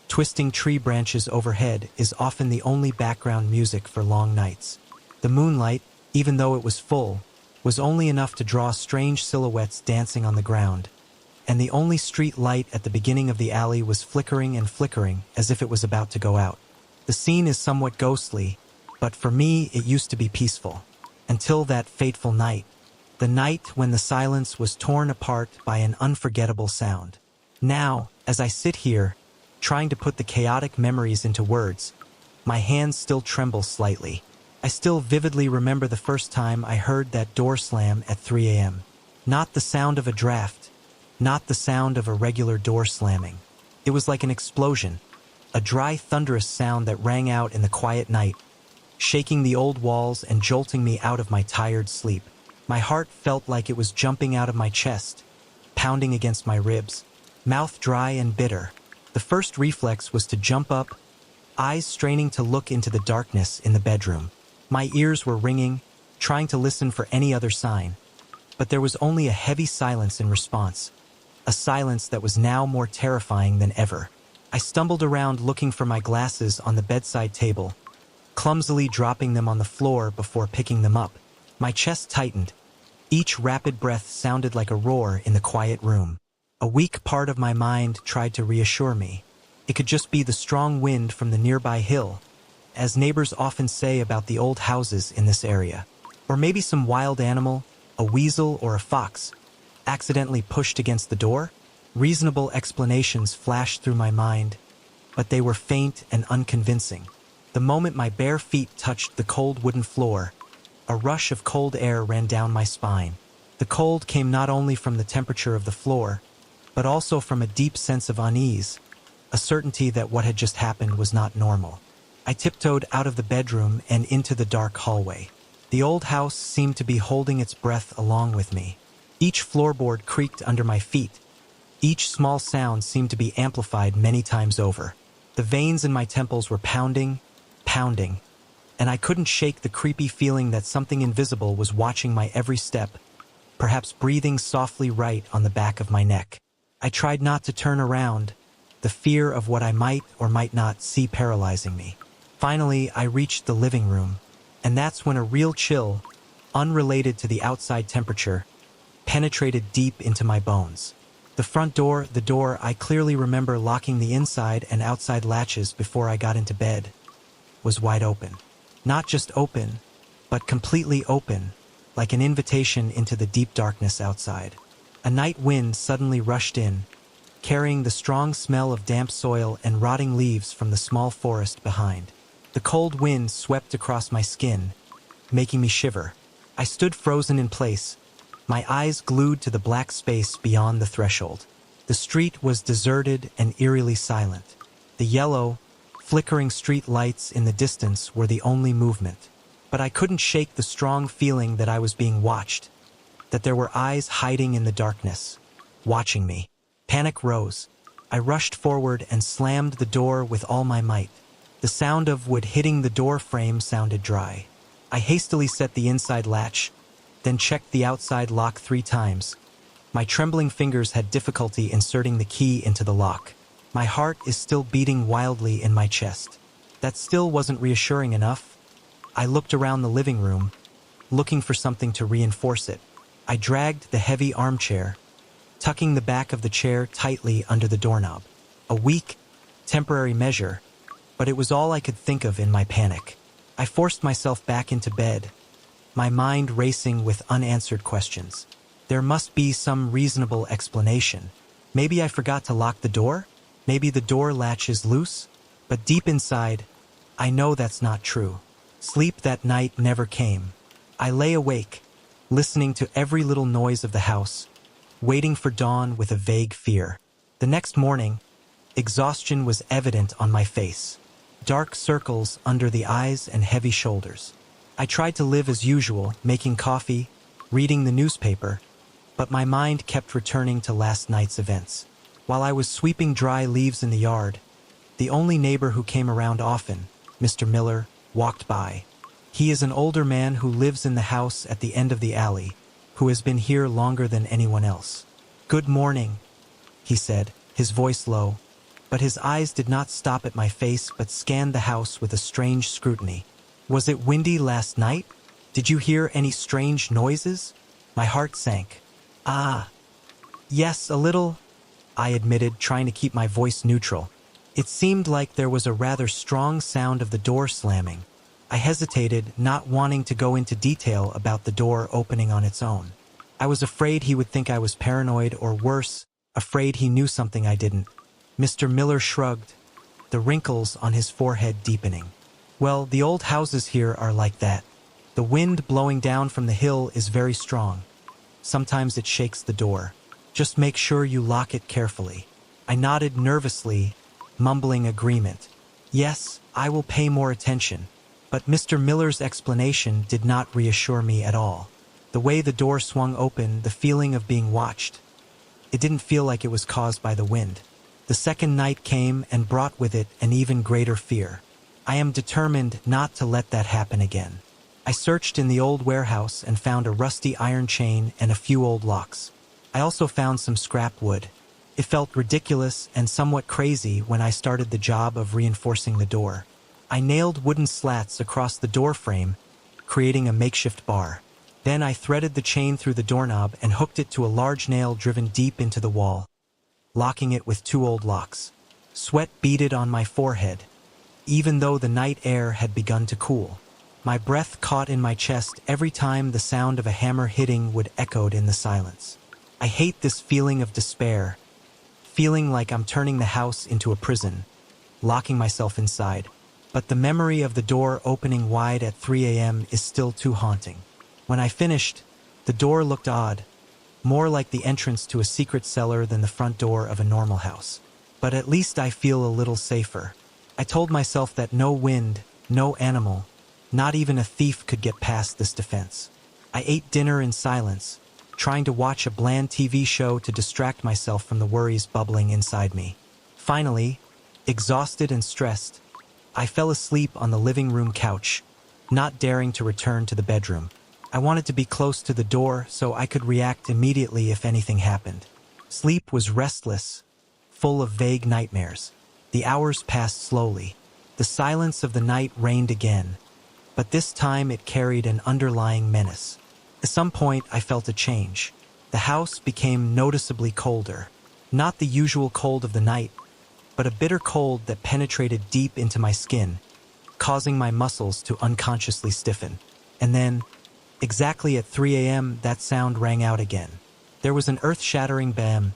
twisting tree branches overhead is often the only background music for long nights. The moonlight, even though it was full, was only enough to draw strange silhouettes dancing on the ground, and the only street light at the beginning of the alley was flickering and flickering as if it was about to go out. The scene is somewhat ghostly, but for me it used to be peaceful. Until that fateful night. The night when the silence was torn apart by an unforgettable sound. Now, as I sit here, trying to put the chaotic memories into words, my hands still tremble slightly. I still vividly remember the first time I heard that door slam at 3 a.m. Not the sound of a draft, not the sound of a regular door slamming. It was like an explosion, a dry, thunderous sound that rang out in the quiet night, shaking the old walls and jolting me out of my tired sleep. My heart felt like it was jumping out of my chest, pounding against my ribs, mouth dry and bitter. The first reflex was to jump up, eyes straining to look into the darkness in the bedroom. My ears were ringing, trying to listen for any other sign, but there was only a heavy silence in response, a silence that was now more terrifying than ever. I stumbled around looking for my glasses on the bedside table, clumsily dropping them on the floor before picking them up. My chest tightened. Each rapid breath sounded like a roar in the quiet room. A weak part of my mind tried to reassure me. It could just be the strong wind from the nearby hill, as neighbors often say about the old houses in this area. Or maybe some wild animal, a weasel or a fox, accidentally pushed against the door. Reasonable explanations flashed through my mind, but they were faint and unconvincing. The moment my bare feet touched the cold wooden floor, a rush of cold air ran down my spine. The cold came not only from the temperature of the floor, but also from a deep sense of unease, a certainty that what had just happened was not normal. I tiptoed out of the bedroom and into the dark hallway. The old house seemed to be holding its breath along with me. Each floorboard creaked under my feet. Each small sound seemed to be amplified many times over. The veins in my temples were pounding, and I couldn't shake the creepy feeling that something invisible was watching my every step, perhaps breathing softly right on the back of my neck. I tried not to turn around, the fear of what I might or might not see paralyzing me. Finally, I reached the living room, and that's when a real chill, unrelated to the outside temperature, penetrated deep into my bones. The front door, the door I clearly remember locking the inside and outside latches before I got into bed, was wide open. Not just open, but completely open, like an invitation into the deep darkness outside. A night wind suddenly rushed in, carrying the strong smell of damp soil and rotting leaves from the small forest behind. The cold wind swept across my skin, making me shiver. I stood frozen in place, my eyes glued to the black space beyond the threshold. The street was deserted and eerily silent. The yellow, flickering street lights in the distance were the only movement. But I couldn't shake the strong feeling that I was being watched, that there were eyes hiding in the darkness, watching me. Panic rose. I rushed forward and slammed the door with all my might. The sound of wood hitting the door frame sounded dry. I hastily set the inside latch, then checked the outside lock 3 times. My trembling fingers had difficulty inserting the key into the lock. My heart is still beating wildly in my chest. That still wasn't reassuring enough. I looked around the living room, looking for something to reinforce it. I dragged the heavy armchair, tucking the back of the chair tightly under the doorknob. A weak, temporary measure, but it was all I could think of in my panic. I forced myself back into bed, my mind racing with unanswered questions. There must be some reasonable explanation. Maybe I forgot to lock the door? Maybe the door latch is loose? But deep inside, I know that's not true. Sleep that night never came. I lay awake, listening to every little noise of the house, waiting for dawn with a vague fear. The next morning, exhaustion was evident on my face. Dark circles under the eyes and heavy shoulders. I tried to live as usual, making coffee, reading the newspaper, but my mind kept returning to last night's events. While I was sweeping dry leaves in the yard, the only neighbor who came around often, Mr. Miller, walked by. He is an older man who lives in the house at the end of the alley, who has been here longer than anyone else. "Good morning," he said, his voice low, but his eyes did not stop at my face but scanned the house with a strange scrutiny. "Was it windy last night? Did you hear any strange noises?" My heart sank. Yes, a little," I admitted, trying to keep my voice neutral. It seemed like there was a rather strong sound of the door slamming. I hesitated, not wanting to go into detail about the door opening on its own. I was afraid he would think I was paranoid, or worse, afraid he knew something I didn't. Mr. Miller shrugged, the wrinkles on his forehead deepening. "Well, the old houses here are like that. The wind blowing down from the hill is very strong. Sometimes it shakes the door. Just make sure you lock it carefully." I nodded nervously, mumbling agreement. "Yes, I will pay more attention." But Mr. Miller's explanation did not reassure me at all. The way the door swung open, the feeling of being watched. It didn't feel like it was caused by the wind. The second night came and brought with it an even greater fear. I am determined not to let that happen again. I searched in the old warehouse and found a rusty iron chain and a few old locks. I also found some scrap wood. It felt ridiculous and somewhat crazy when I started the job of reinforcing the door. I nailed wooden slats across the door frame, creating a makeshift bar. Then I threaded the chain through the doorknob and hooked it to a large nail driven deep into the wall, locking it with 2 old locks. Sweat beaded on my forehead, even though the night air had begun to cool. My breath caught in my chest every time the sound of a hammer hitting would echoed in the silence. I hate this feeling of despair, feeling like I'm turning the house into a prison, locking myself inside. But the memory of the door opening wide at 3 a.m. is still too haunting. When I finished, the door looked odd, more like the entrance to a secret cellar than the front door of a normal house. But at least I feel a little safer. I told myself that no wind, no animal, not even a thief could get past this defense. I ate dinner in silence, trying to watch a bland TV show to distract myself from the worries bubbling inside me. Finally, exhausted and stressed, I fell asleep on the living room couch, not daring to return to the bedroom. I wanted to be close to the door so I could react immediately if anything happened. Sleep was restless, full of vague nightmares. The hours passed slowly. The silence of the night reigned again, but this time it carried an underlying menace. At some point, I felt a change. The house became noticeably colder. Not the usual cold of the night, but a bitter cold that penetrated deep into my skin, causing my muscles to unconsciously stiffen. And then, exactly at 3 a.m., that sound rang out again. There was an earth-shattering bam,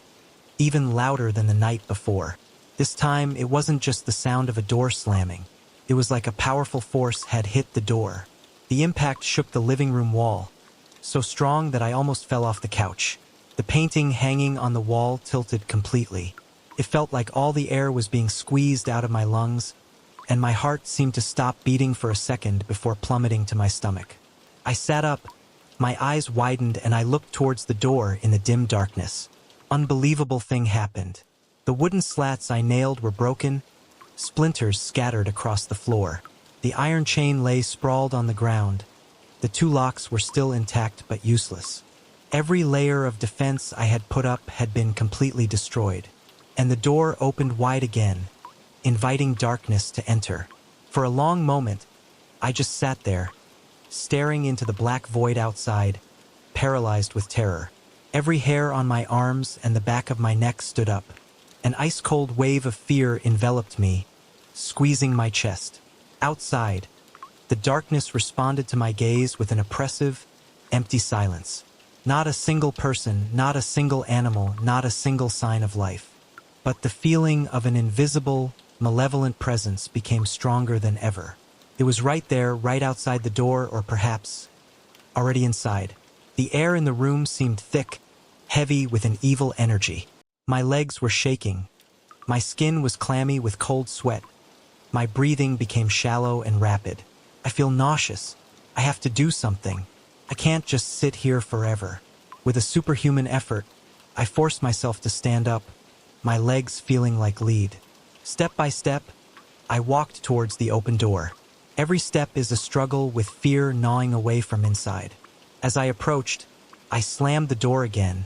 even louder than the night before. This time, it wasn't just the sound of a door slamming. It was like a powerful force had hit the door. The impact shook the living room wall, so strong that I almost fell off the couch. The painting hanging on the wall tilted completely. It felt like all the air was being squeezed out of my lungs, and my heart seemed to stop beating for a second before plummeting to my stomach. I sat up, my eyes widened, and I looked towards the door in the dim darkness. Unbelievable thing happened. The wooden slats I nailed were broken, splinters scattered across the floor. The iron chain lay sprawled on the ground. The 2 locks were still intact but useless. Every layer of defense I had put up had been completely destroyed. and the door opened wide again, inviting darkness to enter. For a long moment, I just sat there, staring into the black void outside, paralyzed with terror. Every hair on my arms and the back of my neck stood up. An ice-cold wave of fear enveloped me, squeezing my chest. Outside, the darkness responded to my gaze with an oppressive, empty silence. Not a single person, not a single animal, not a single sign of life. But the feeling of an invisible, malevolent presence became stronger than ever. It was right there, right outside the door, or perhaps already inside. The air in the room seemed thick, heavy with an evil energy. My legs were shaking. My skin was clammy with cold sweat. My breathing became shallow and rapid. I feel nauseous. I have to do something. I can't just sit here forever. With a superhuman effort, I forced myself to stand up, my legs feeling like lead. Step by step, I walked towards the open door. Every step is a struggle with fear gnawing away from inside. As I approached, I slammed the door again,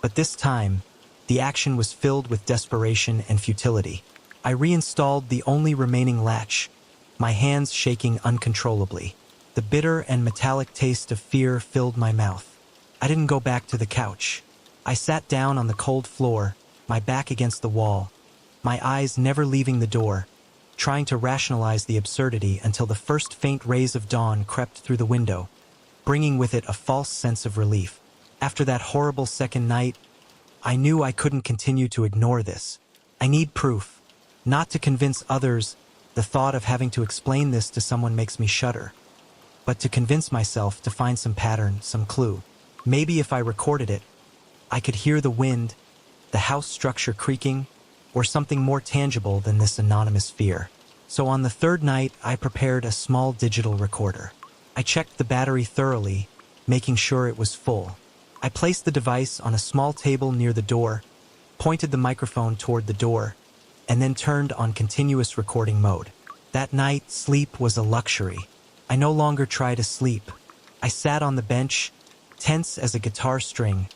but this time, the action was filled with desperation and futility. I reinstalled the only remaining latch, my hands shaking uncontrollably. The bitter and metallic taste of fear filled my mouth. I didn't go back to the couch. I sat down on the cold floor, my back against the wall, my eyes never leaving the door, trying to rationalize the absurdity until the first faint rays of dawn crept through the window, bringing with it a false sense of relief. After that horrible second night, I knew I couldn't continue to ignore this. I need proof. Not to convince others, the thought of having to explain this to someone makes me shudder. But to convince myself, to find some pattern, some clue. Maybe if I recorded it, I could hear the wind, the house structure creaking, or something more tangible than this anonymous fear. So on the third night, I prepared a small digital recorder. I checked the battery thoroughly, making sure it was full. I placed the device on a small table near the door, pointed the microphone toward the door, and then turned on continuous recording mode. That night, sleep was a luxury. I no longer tried to sleep. I sat on the bench, tense as a guitar string.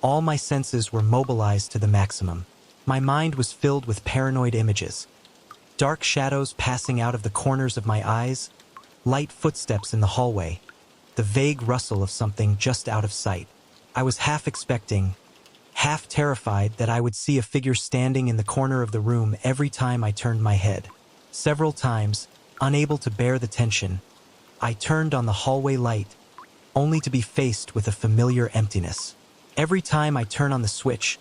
All my senses were mobilized to the maximum. My mind was filled with paranoid images. Dark shadows passing out of the corners of my eyes, light footsteps in the hallway, the vague rustle of something just out of sight. I was half expecting, half terrified that I would see a figure standing in the corner of the room every time I turned my head. Several times, unable to bear the tension, I turned on the hallway light, only to be faced with a familiar emptiness. Every time I turn on the switch,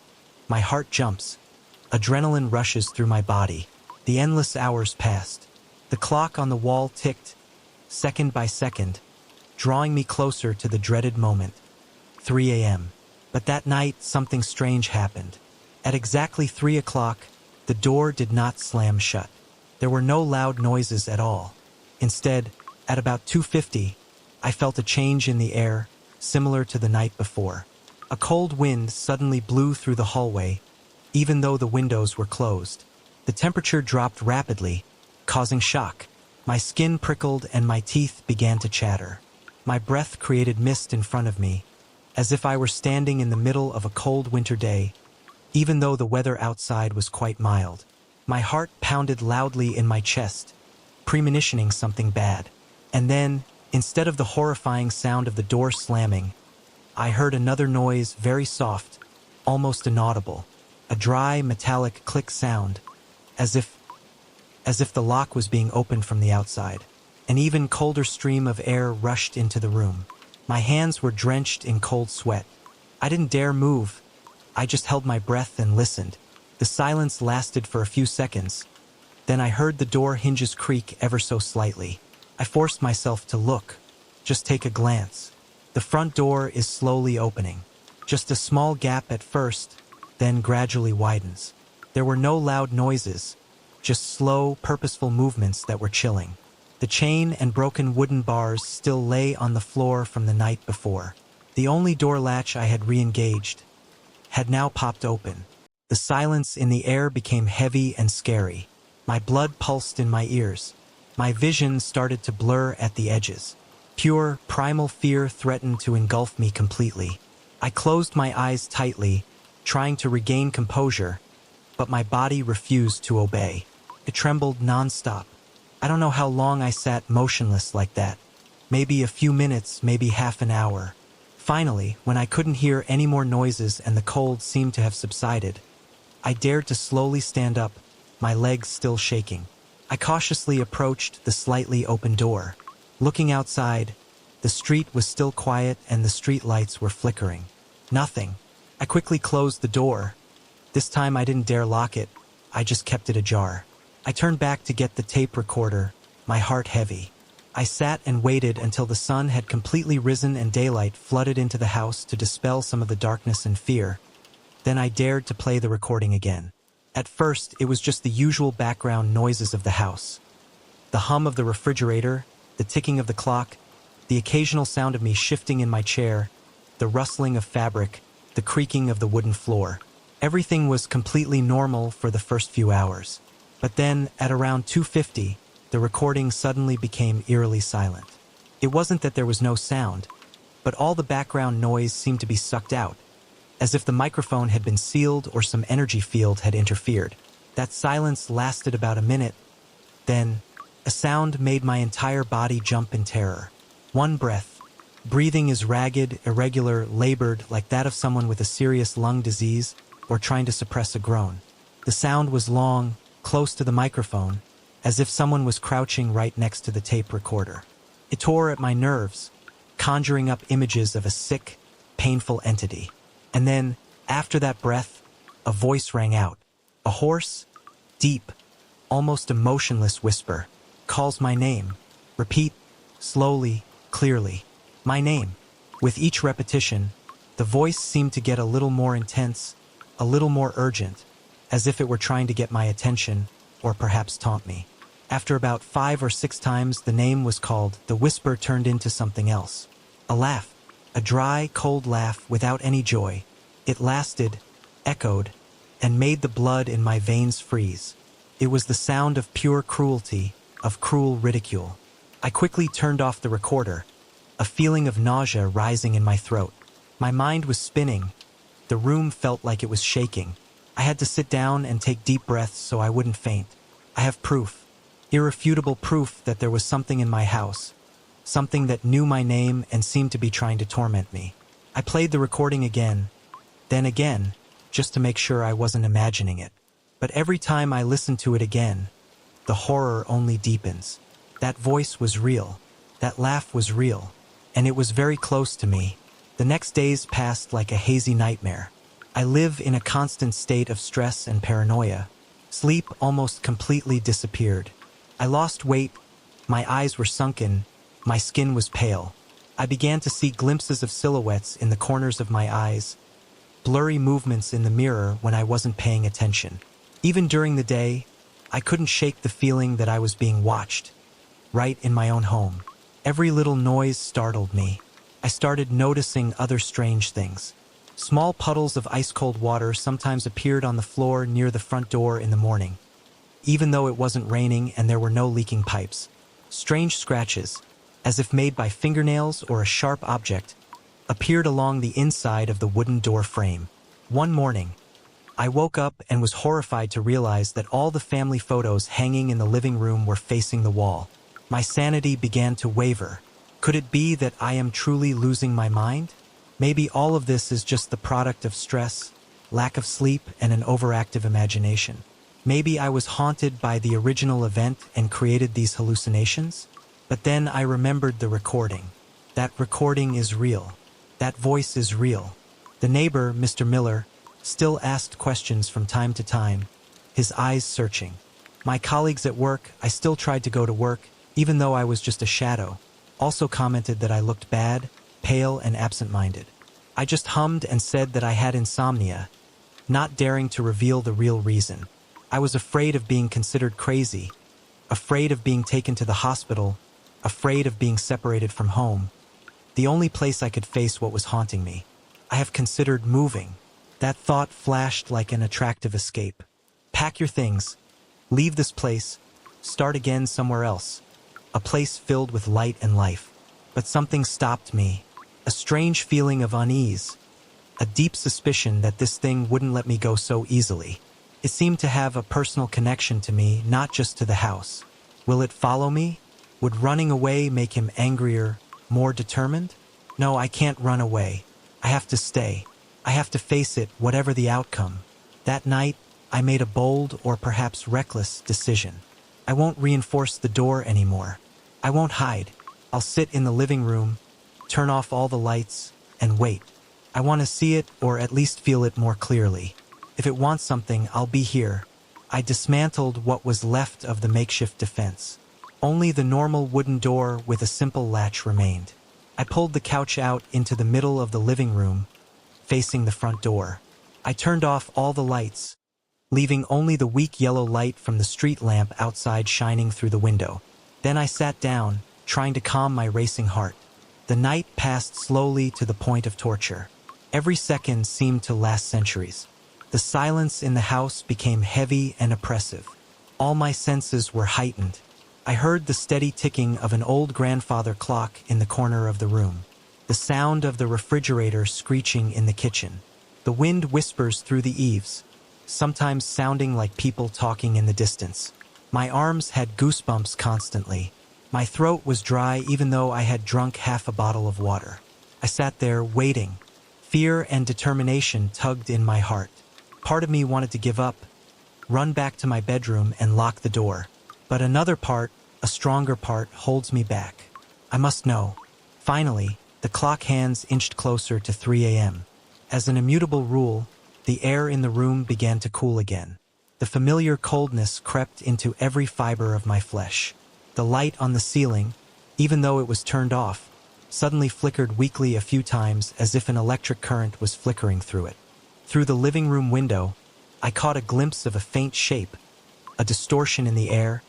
my heart jumps. Adrenaline rushes through my body. The endless hours passed. The clock on the wall ticked, second by second, drawing me closer to the dreaded moment. 3 a.m. But that night, something strange happened. At exactly 3 o'clock, the door did not slam shut. There were no loud noises at all. Instead, at about 2:50, I felt a change in the air, similar to the night before. A cold wind suddenly blew through the hallway, even though the windows were closed. The temperature dropped rapidly, causing shock. My skin prickled and my teeth began to chatter. My breath created mist in front of me, as if I were standing in the middle of a cold winter day, even though the weather outside was quite mild. My heart pounded loudly in my chest, premonitioning something bad. And then, instead of the horrifying sound of the door slamming, I heard another noise, very soft, almost inaudible, a dry, metallic click sound, as if the lock was being opened from the outside. An even colder stream of air rushed into the room. My hands were drenched in cold sweat. I didn't dare move. I just held my breath and listened. The silence lasted for a few seconds. Then I heard the door hinges creak ever so slightly. I forced myself to look, just take a glance. The front door is slowly opening. Just a small gap at first, then gradually widens. There were no loud noises, just slow, purposeful movements that were chilling. The chain and broken wooden bars still lay on the floor from the night before. The only door latch I had re-engaged had now popped open. The silence in the air became heavy and scary. My blood pulsed in my ears. My vision started to blur at the edges. Pure, primal fear threatened to engulf me completely. I closed my eyes tightly, trying to regain composure, but my body refused to obey. It trembled nonstop. I don't know how long I sat motionless like that. Maybe a few minutes, maybe half an hour. Finally, when I couldn't hear any more noises and the cold seemed to have subsided, I dared to slowly stand up, my legs still shaking. I cautiously approached the slightly open door. Looking outside, the street was still quiet and the street lights were flickering. Nothing. I quickly closed the door. This time I didn't dare lock it, I just kept it ajar. I turned back to get the tape recorder, my heart heavy. I sat and waited until the sun had completely risen and daylight flooded into the house to dispel some of the darkness and fear. Then I dared to play the recording again. At first, it was just the usual background noises of the house. The hum of the refrigerator, the ticking of the clock, the occasional sound of me shifting in my chair, the rustling of fabric, the creaking of the wooden floor. Everything was completely normal for the first few hours. But then, at around 2:50, the recording suddenly became eerily silent. It wasn't that there was no sound, but all the background noise seemed to be sucked out, as if the microphone had been sealed or some energy field had interfered. That silence lasted about a minute. Then, a sound made my entire body jump in terror. One breath. Breathing is ragged, irregular, labored, like that of someone with a serious lung disease or trying to suppress a groan. The sound was long, close to the microphone, as if someone was crouching right next to the tape recorder. It tore at my nerves, conjuring up images of a sick, painful entity. And then, after that breath, a voice rang out. A hoarse, deep, almost emotionless whisper. Calls my name. Repeat, slowly, clearly. My name. With each repetition, the voice seemed to get a little more intense, a little more urgent, as if it were trying to get my attention, or perhaps taunt me. After about 5 or 6 times the name was called, the whisper turned into something else. A laugh. A dry, cold laugh without any joy. It lasted, echoed, and made the blood in my veins freeze. It was the sound of pure cruelty, of cruel ridicule. I quickly turned off the recorder, a feeling of nausea rising in my throat. My mind was spinning. The room felt like it was shaking. I had to sit down and take deep breaths so I wouldn't faint. I have proof, irrefutable proof that there was something in my house, something that knew my name and seemed to be trying to torment me. I played the recording again, then again, just to make sure I wasn't imagining it. But every time I listened to it again, the horror only deepens. That voice was real. That laugh was real. And it was very close to me. The next days passed like a hazy nightmare. I live in a constant state of stress and paranoia. Sleep almost completely disappeared. I lost weight. My eyes were sunken. My skin was pale. I began to see glimpses of silhouettes in the corners of my eyes, blurry movements in the mirror when I wasn't paying attention. Even during the day, I couldn't shake the feeling that I was being watched, right in my own home. Every little noise startled me. I started noticing other strange things. Small puddles of ice-cold water sometimes appeared on the floor near the front door in the morning, even though it wasn't raining and there were no leaking pipes. Strange scratches, as if made by fingernails or a sharp object, appeared along the inside of the wooden door frame. One morning, I woke up and was horrified to realize that all the family photos hanging in the living room were facing the wall. My sanity began to waver. Could it be that I am truly losing my mind? Maybe all of this is just the product of stress, lack of sleep, and an overactive imagination. Maybe I was haunted by the original event and created these hallucinations? But then I remembered the recording. That recording is real. That voice is real. The neighbor, Mr. Miller, still asked questions from time to time, his eyes searching. My colleagues at work, I still tried to go to work, even though I was just a shadow, also commented that I looked bad, pale, and absent-minded. I just hummed and said that I had insomnia, not daring to reveal the real reason. I was afraid of being considered crazy, afraid of being taken to the hospital, afraid of being separated from home. The only place I could face what was haunting me. I have considered moving. That thought flashed like an attractive escape. Pack your things. Leave this place. Start again somewhere else. A place filled with light and life. But something stopped me. A strange feeling of unease. A deep suspicion that this thing wouldn't let me go so easily. It seemed to have a personal connection to me, not just to the house. Will it follow me? Would running away make him angrier, more determined? No, I can't run away. I have to stay. I have to face it, whatever the outcome. That night, I made a bold or perhaps reckless decision. I won't reinforce the door anymore. I won't hide. I'll sit in the living room, turn off all the lights, and wait. I want to see it, or at least feel it more clearly. If it wants something, I'll be here. I dismantled what was left of the makeshift defense. Only the normal wooden door with a simple latch remained. I pulled the couch out into the middle of the living room, facing the front door. I turned off all the lights, leaving only the weak yellow light from the street lamp outside shining through the window. Then I sat down, trying to calm my racing heart. The night passed slowly to the point of torture. Every second seemed to last centuries. The silence in the house became heavy and oppressive. All my senses were heightened. I heard the steady ticking of an old grandfather clock in the corner of the room, the sound of the refrigerator screeching in the kitchen. The wind whispers through the eaves, sometimes sounding like people talking in the distance. My arms had goosebumps constantly. My throat was dry even though I had drunk half a bottle of water. I sat there waiting. Fear and determination tugged in my heart. Part of me wanted to give up, run back to my bedroom and lock the door. But another part, a stronger part, holds me back. I must know. Finally, the clock hands inched closer to 3 a.m. As an immutable rule, the air in the room began to cool again. The familiar coldness crept into every fiber of my flesh. The light on the ceiling, even though it was turned off, suddenly flickered weakly a few times as if an electric current was flickering through it. Through the living room window, I caught a glimpse of a faint shape, a distortion in the air,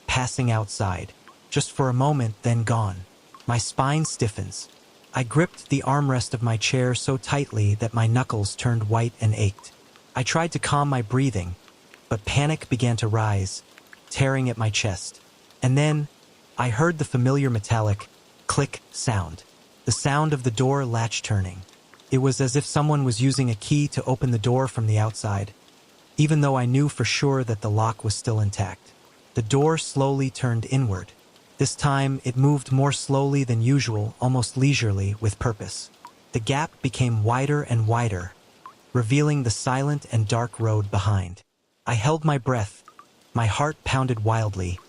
passing outside. Just for a moment, then gone. My spine stiffens. I gripped the armrest of my chair so tightly that my knuckles turned white and ached. I tried to calm my breathing, but panic began to rise, tearing at my chest. And then, I heard the familiar metallic click sound, the sound of the door latch turning. It was as if someone was using a key to open the door from the outside, even though I knew for sure that the lock was still intact. The door slowly turned inward. This time, it moved more slowly than usual, almost leisurely, with purpose. The gap became wider and wider, revealing the silent and dark road behind. I held my breath. My heart pounded wildly,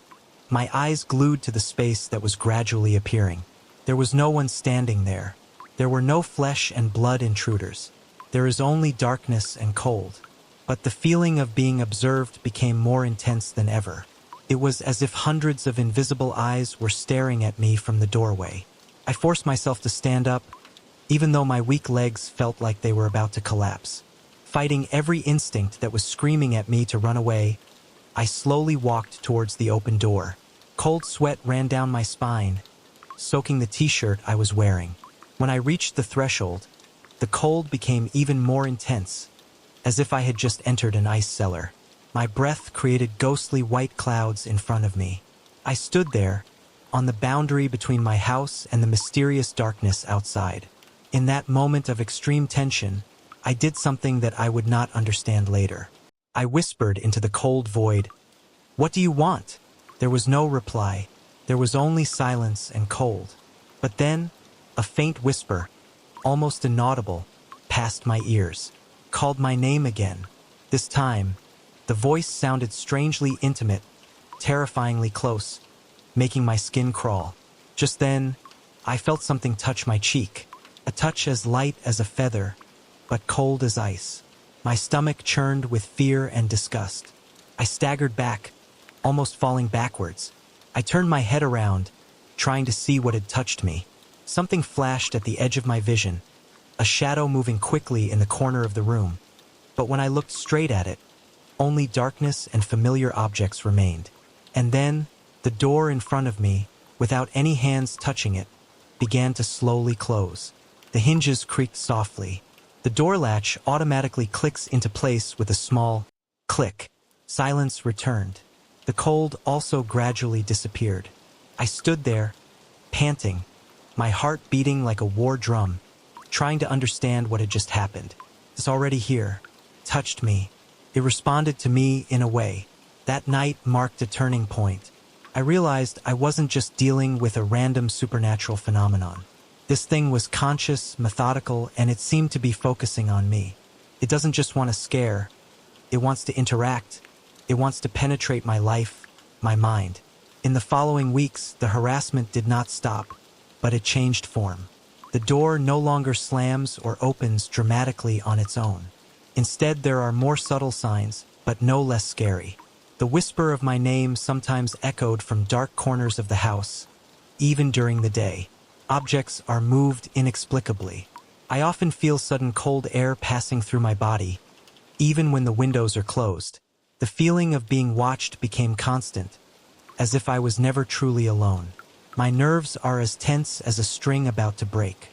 my eyes glued to the space that was gradually appearing. There was no one standing there. There were no flesh and blood intruders. There is only darkness and cold. But the feeling of being observed became more intense than ever. It was as if hundreds of invisible eyes were staring at me from the doorway. I forced myself to stand up, even though my weak legs felt like they were about to collapse. Fighting every instinct that was screaming at me to run away, I slowly walked towards the open door. Cold sweat ran down my spine, soaking the t-shirt I was wearing. When I reached the threshold, the cold became even more intense, as if I had just entered an ice cellar. My breath created ghostly white clouds in front of me. I stood there, on the boundary between my house and the mysterious darkness outside. In that moment of extreme tension, I did something that I would not understand later. I whispered into the cold void, "What do you want?" There was no reply. There was only silence and cold. But then, a faint whisper, almost inaudible, passed my ears, called my name again. This time, the voice sounded strangely intimate, terrifyingly close, making my skin crawl. Just then, I felt something touch my cheek, a touch as light as a feather, but cold as ice. My stomach churned with fear and disgust. I staggered back, almost falling backwards. I turned my head around, trying to see what had touched me. Something flashed at the edge of my vision, a shadow moving quickly in the corner of the room. But when I looked straight at it, only darkness and familiar objects remained. And then, the door in front of me, without any hands touching it, began to slowly close. The hinges creaked softly. The door latch automatically clicks into place with a small click. Silence returned. The cold also gradually disappeared. I stood there, panting, my heart beating like a war drum, trying to understand what had just happened. This already here touched me, It responded to me in a way. That night marked a turning point. I realized I wasn't just dealing with a random supernatural phenomenon. This thing was conscious, methodical, and it seemed to be focusing on me. It doesn't just want to scare. It wants to interact. It wants to penetrate my life, my mind. In the following weeks, the harassment did not stop, but it changed form. The door no longer slams or opens dramatically on its own. Instead, there are more subtle signs, but no less scary. The whisper of my name sometimes echoed from dark corners of the house, even during the day. Objects are moved inexplicably. I often feel sudden cold air passing through my body, even when the windows are closed. The feeling of being watched became constant, as if I was never truly alone. My nerves are as tense as a string about to break.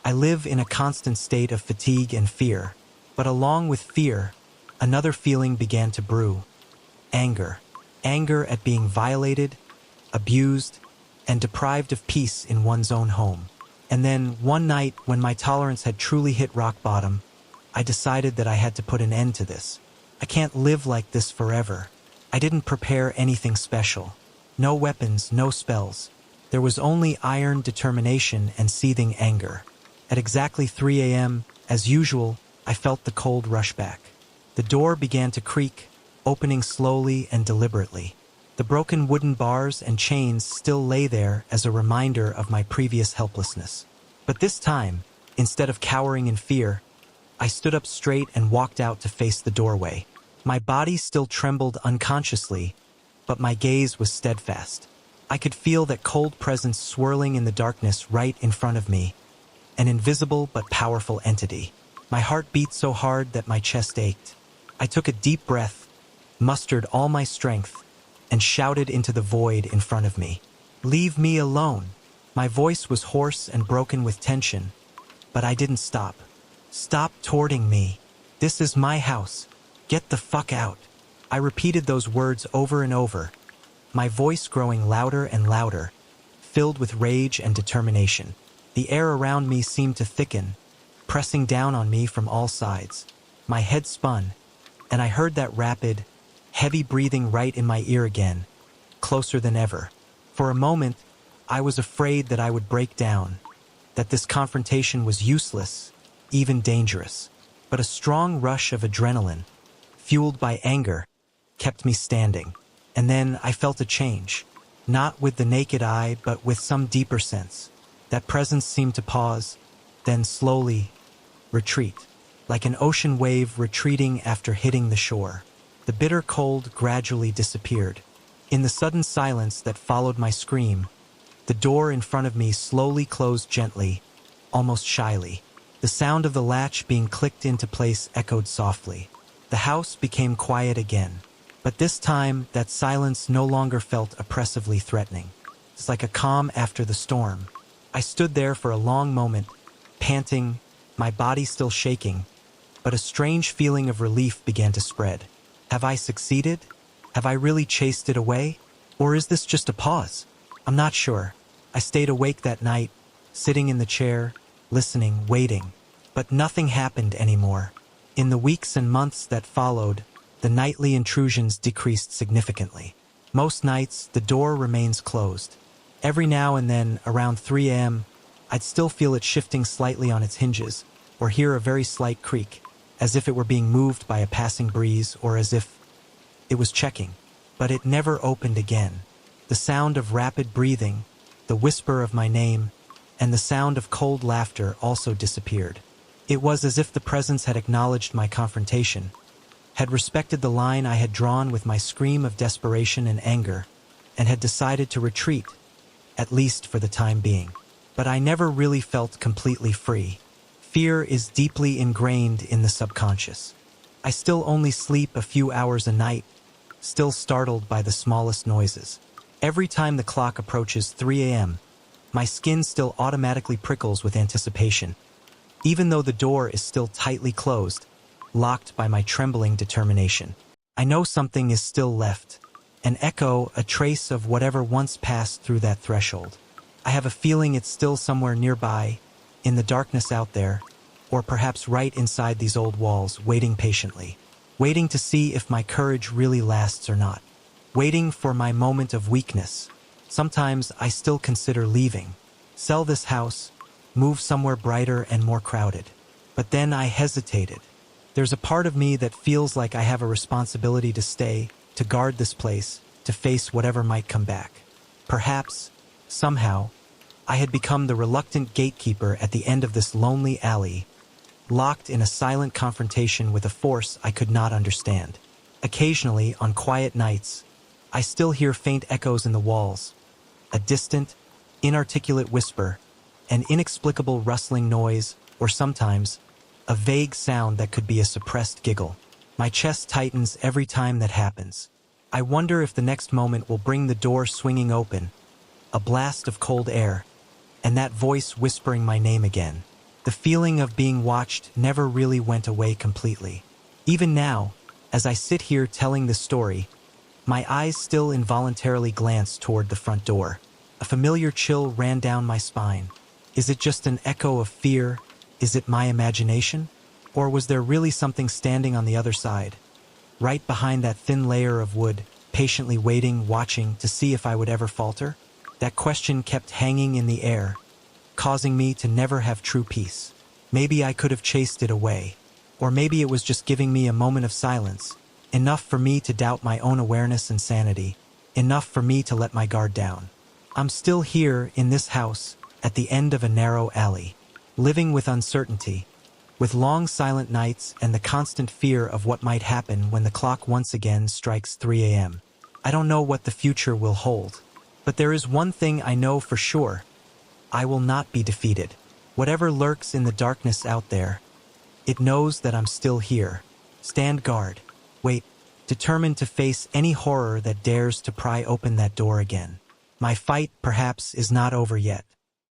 I live in a constant state of fatigue and fear, but along with fear, another feeling began to brew. Anger. Anger at being violated, abused, and deprived of peace in one's own home. And then, one night, when my tolerance had truly hit rock bottom, I decided that I had to put an end to this. I can't live like this forever. I didn't prepare anything special. No weapons, no spells. There was only iron determination and seething anger. At exactly 3 a.m., as usual, I felt the cold rush back. The door began to creak, opening slowly and deliberately. The broken wooden bars and chains still lay there as a reminder of my previous helplessness. But this time, instead of cowering in fear, I stood up straight and walked out to face the doorway. My body still trembled unconsciously, but my gaze was steadfast. I could feel that cold presence swirling in the darkness right in front of me, an invisible but powerful entity. My heart beat so hard that my chest ached. I took a deep breath, mustered all my strength, and shouted into the void in front of me. "Leave me alone." My voice was hoarse and broken with tension, but I didn't stop. "Stop torturing me. This is my house. Get the fuck out." I repeated those words over and over, my voice growing louder and louder, filled with rage and determination. The air around me seemed to thicken, pressing down on me from all sides. My head spun, and I heard that rapid, heavy breathing right in my ear again, closer than ever. For a moment, I was afraid that I would break down, that this confrontation was useless, even dangerous. But a strong rush of adrenaline, fueled by anger, kept me standing. And then I felt a change, not with the naked eye, but with some deeper sense. That presence seemed to pause, then slowly retreat, like an ocean wave retreating after hitting the shore. The bitter cold gradually disappeared. In the sudden silence that followed my scream, the door in front of me slowly closed gently, almost shyly. The sound of the latch being clicked into place echoed softly. The house became quiet again, but this time that silence no longer felt oppressively threatening. It's like a calm after the storm. I stood there for a long moment, panting, my body still shaking, but a strange feeling of relief began to spread. Have I succeeded? Have I really chased it away? Or is this just a pause? I'm not sure. I stayed awake that night, sitting in the chair, listening, waiting. But nothing happened anymore. In the weeks and months that followed, the nightly intrusions decreased significantly. Most nights, the door remains closed. Every now and then, around 3 a.m., I'd still feel it shifting slightly on its hinges, or hear a very slight creak, as if it were being moved by a passing breeze or as if it was checking. But it never opened again. The sound of rapid breathing, the whisper of my name, and the sound of cold laughter also disappeared. It was as if the presence had acknowledged my confrontation, had respected the line I had drawn with my scream of desperation and anger, and had decided to retreat, at least for the time being. But I never really felt completely free. Fear is deeply ingrained in the subconscious. I still only sleep a few hours a night, still startled by the smallest noises. Every time the clock approaches 3 a.m., my skin still automatically prickles with anticipation. Even though the door is still tightly closed, locked by my trembling determination. I know something is still left. An echo, a trace of whatever once passed through that threshold. I have a feeling it's still somewhere nearby, in the darkness out there, or perhaps right inside these old walls, waiting patiently. waiting to see if my courage really lasts or not, waiting for my moment of weakness. Sometimes I still consider leaving, sell this house, move somewhere brighter and more crowded. But then I hesitated. There's a part of me that feels like I have a responsibility to stay, to guard this place, to face whatever might come back. Perhaps, somehow, I had become the reluctant gatekeeper at the end of this lonely alley, locked in a silent confrontation with a force I could not understand. Occasionally, on quiet nights, I still hear faint echoes in the walls, a distant, inarticulate whisper, an inexplicable rustling noise, or sometimes, a vague sound that could be a suppressed giggle. My chest tightens every time that happens. I wonder if the next moment will bring the door swinging open, a blast of cold air, and that voice whispering my name again. The feeling of being watched never really went away completely. Even now, as I sit here telling this story, my eyes still involuntarily glance toward the front door. A familiar chill ran down my spine. Is it just an echo of fear? Is it my imagination? Or was there really something standing on the other side, right behind that thin layer of wood, patiently waiting, watching to see if I would ever falter? That question kept hanging in the air, causing me to never have true peace. Maybe I could have chased it away, or maybe it was just giving me a moment of silence, enough for me to doubt my own awareness and sanity, enough for me to let my guard down. I'm still here in this house, at the end of a narrow alley, living with uncertainty, with long silent nights and the constant fear of what might happen when the clock once again strikes 3 a.m. I don't know what the future will hold, but there is one thing I know for sure. I will not be defeated. Whatever lurks in the darkness out there, it knows that I'm still here. Stand guard. Wait, determined to face any horror that dares to pry open that door again. My fight, perhaps, is not over yet.